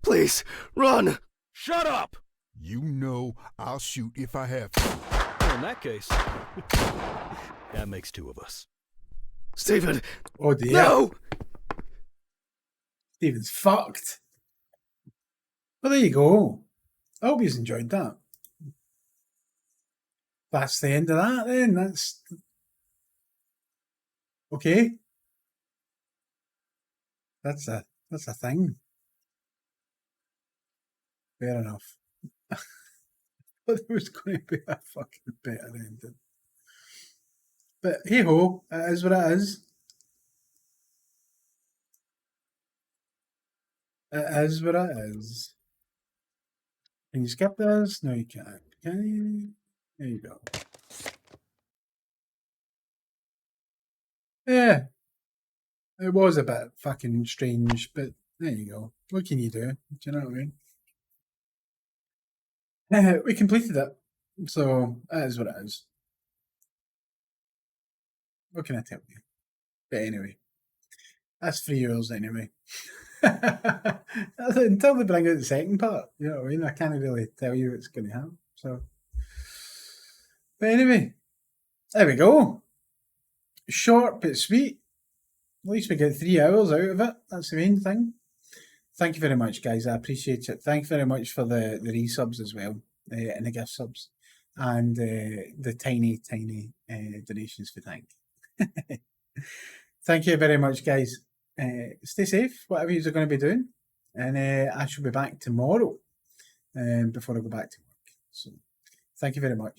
please, run! Shut up! You know I'll shoot if I have to. Well, in that case, that makes two of us. Stephen! Oh dear. No! Stephen's fucked. Well, there you go. I hope you've enjoyed that. That's the end of that then. That's okay. That's a thing. Fair enough. But there was going to be a fucking better ending. But hey ho, it is what it is. It is what it is. Can you skip this? No, you can't. Can you? There you go. Yeah. It was a bit fucking strange, but there you go. What can you do? Do you know what I mean? We completed it. So, it is what it is. What can I tell you? But anyway. That's €3 anyway. Until they bring out the second part, you know what I mean? I can't really tell you what's going to happen. So, but anyway, there we go. Short but sweet. At least we get 3 hours out of it. That's the main thing. Thank you very much, guys. I appreciate it. Thank you very much for the resubs as well, and the gift subs, and the tiny donations for thank. Thank you very much, guys. Stay safe, whatever you're going to be doing, and I shall be back tomorrow before I go back to work. So, thank you very much.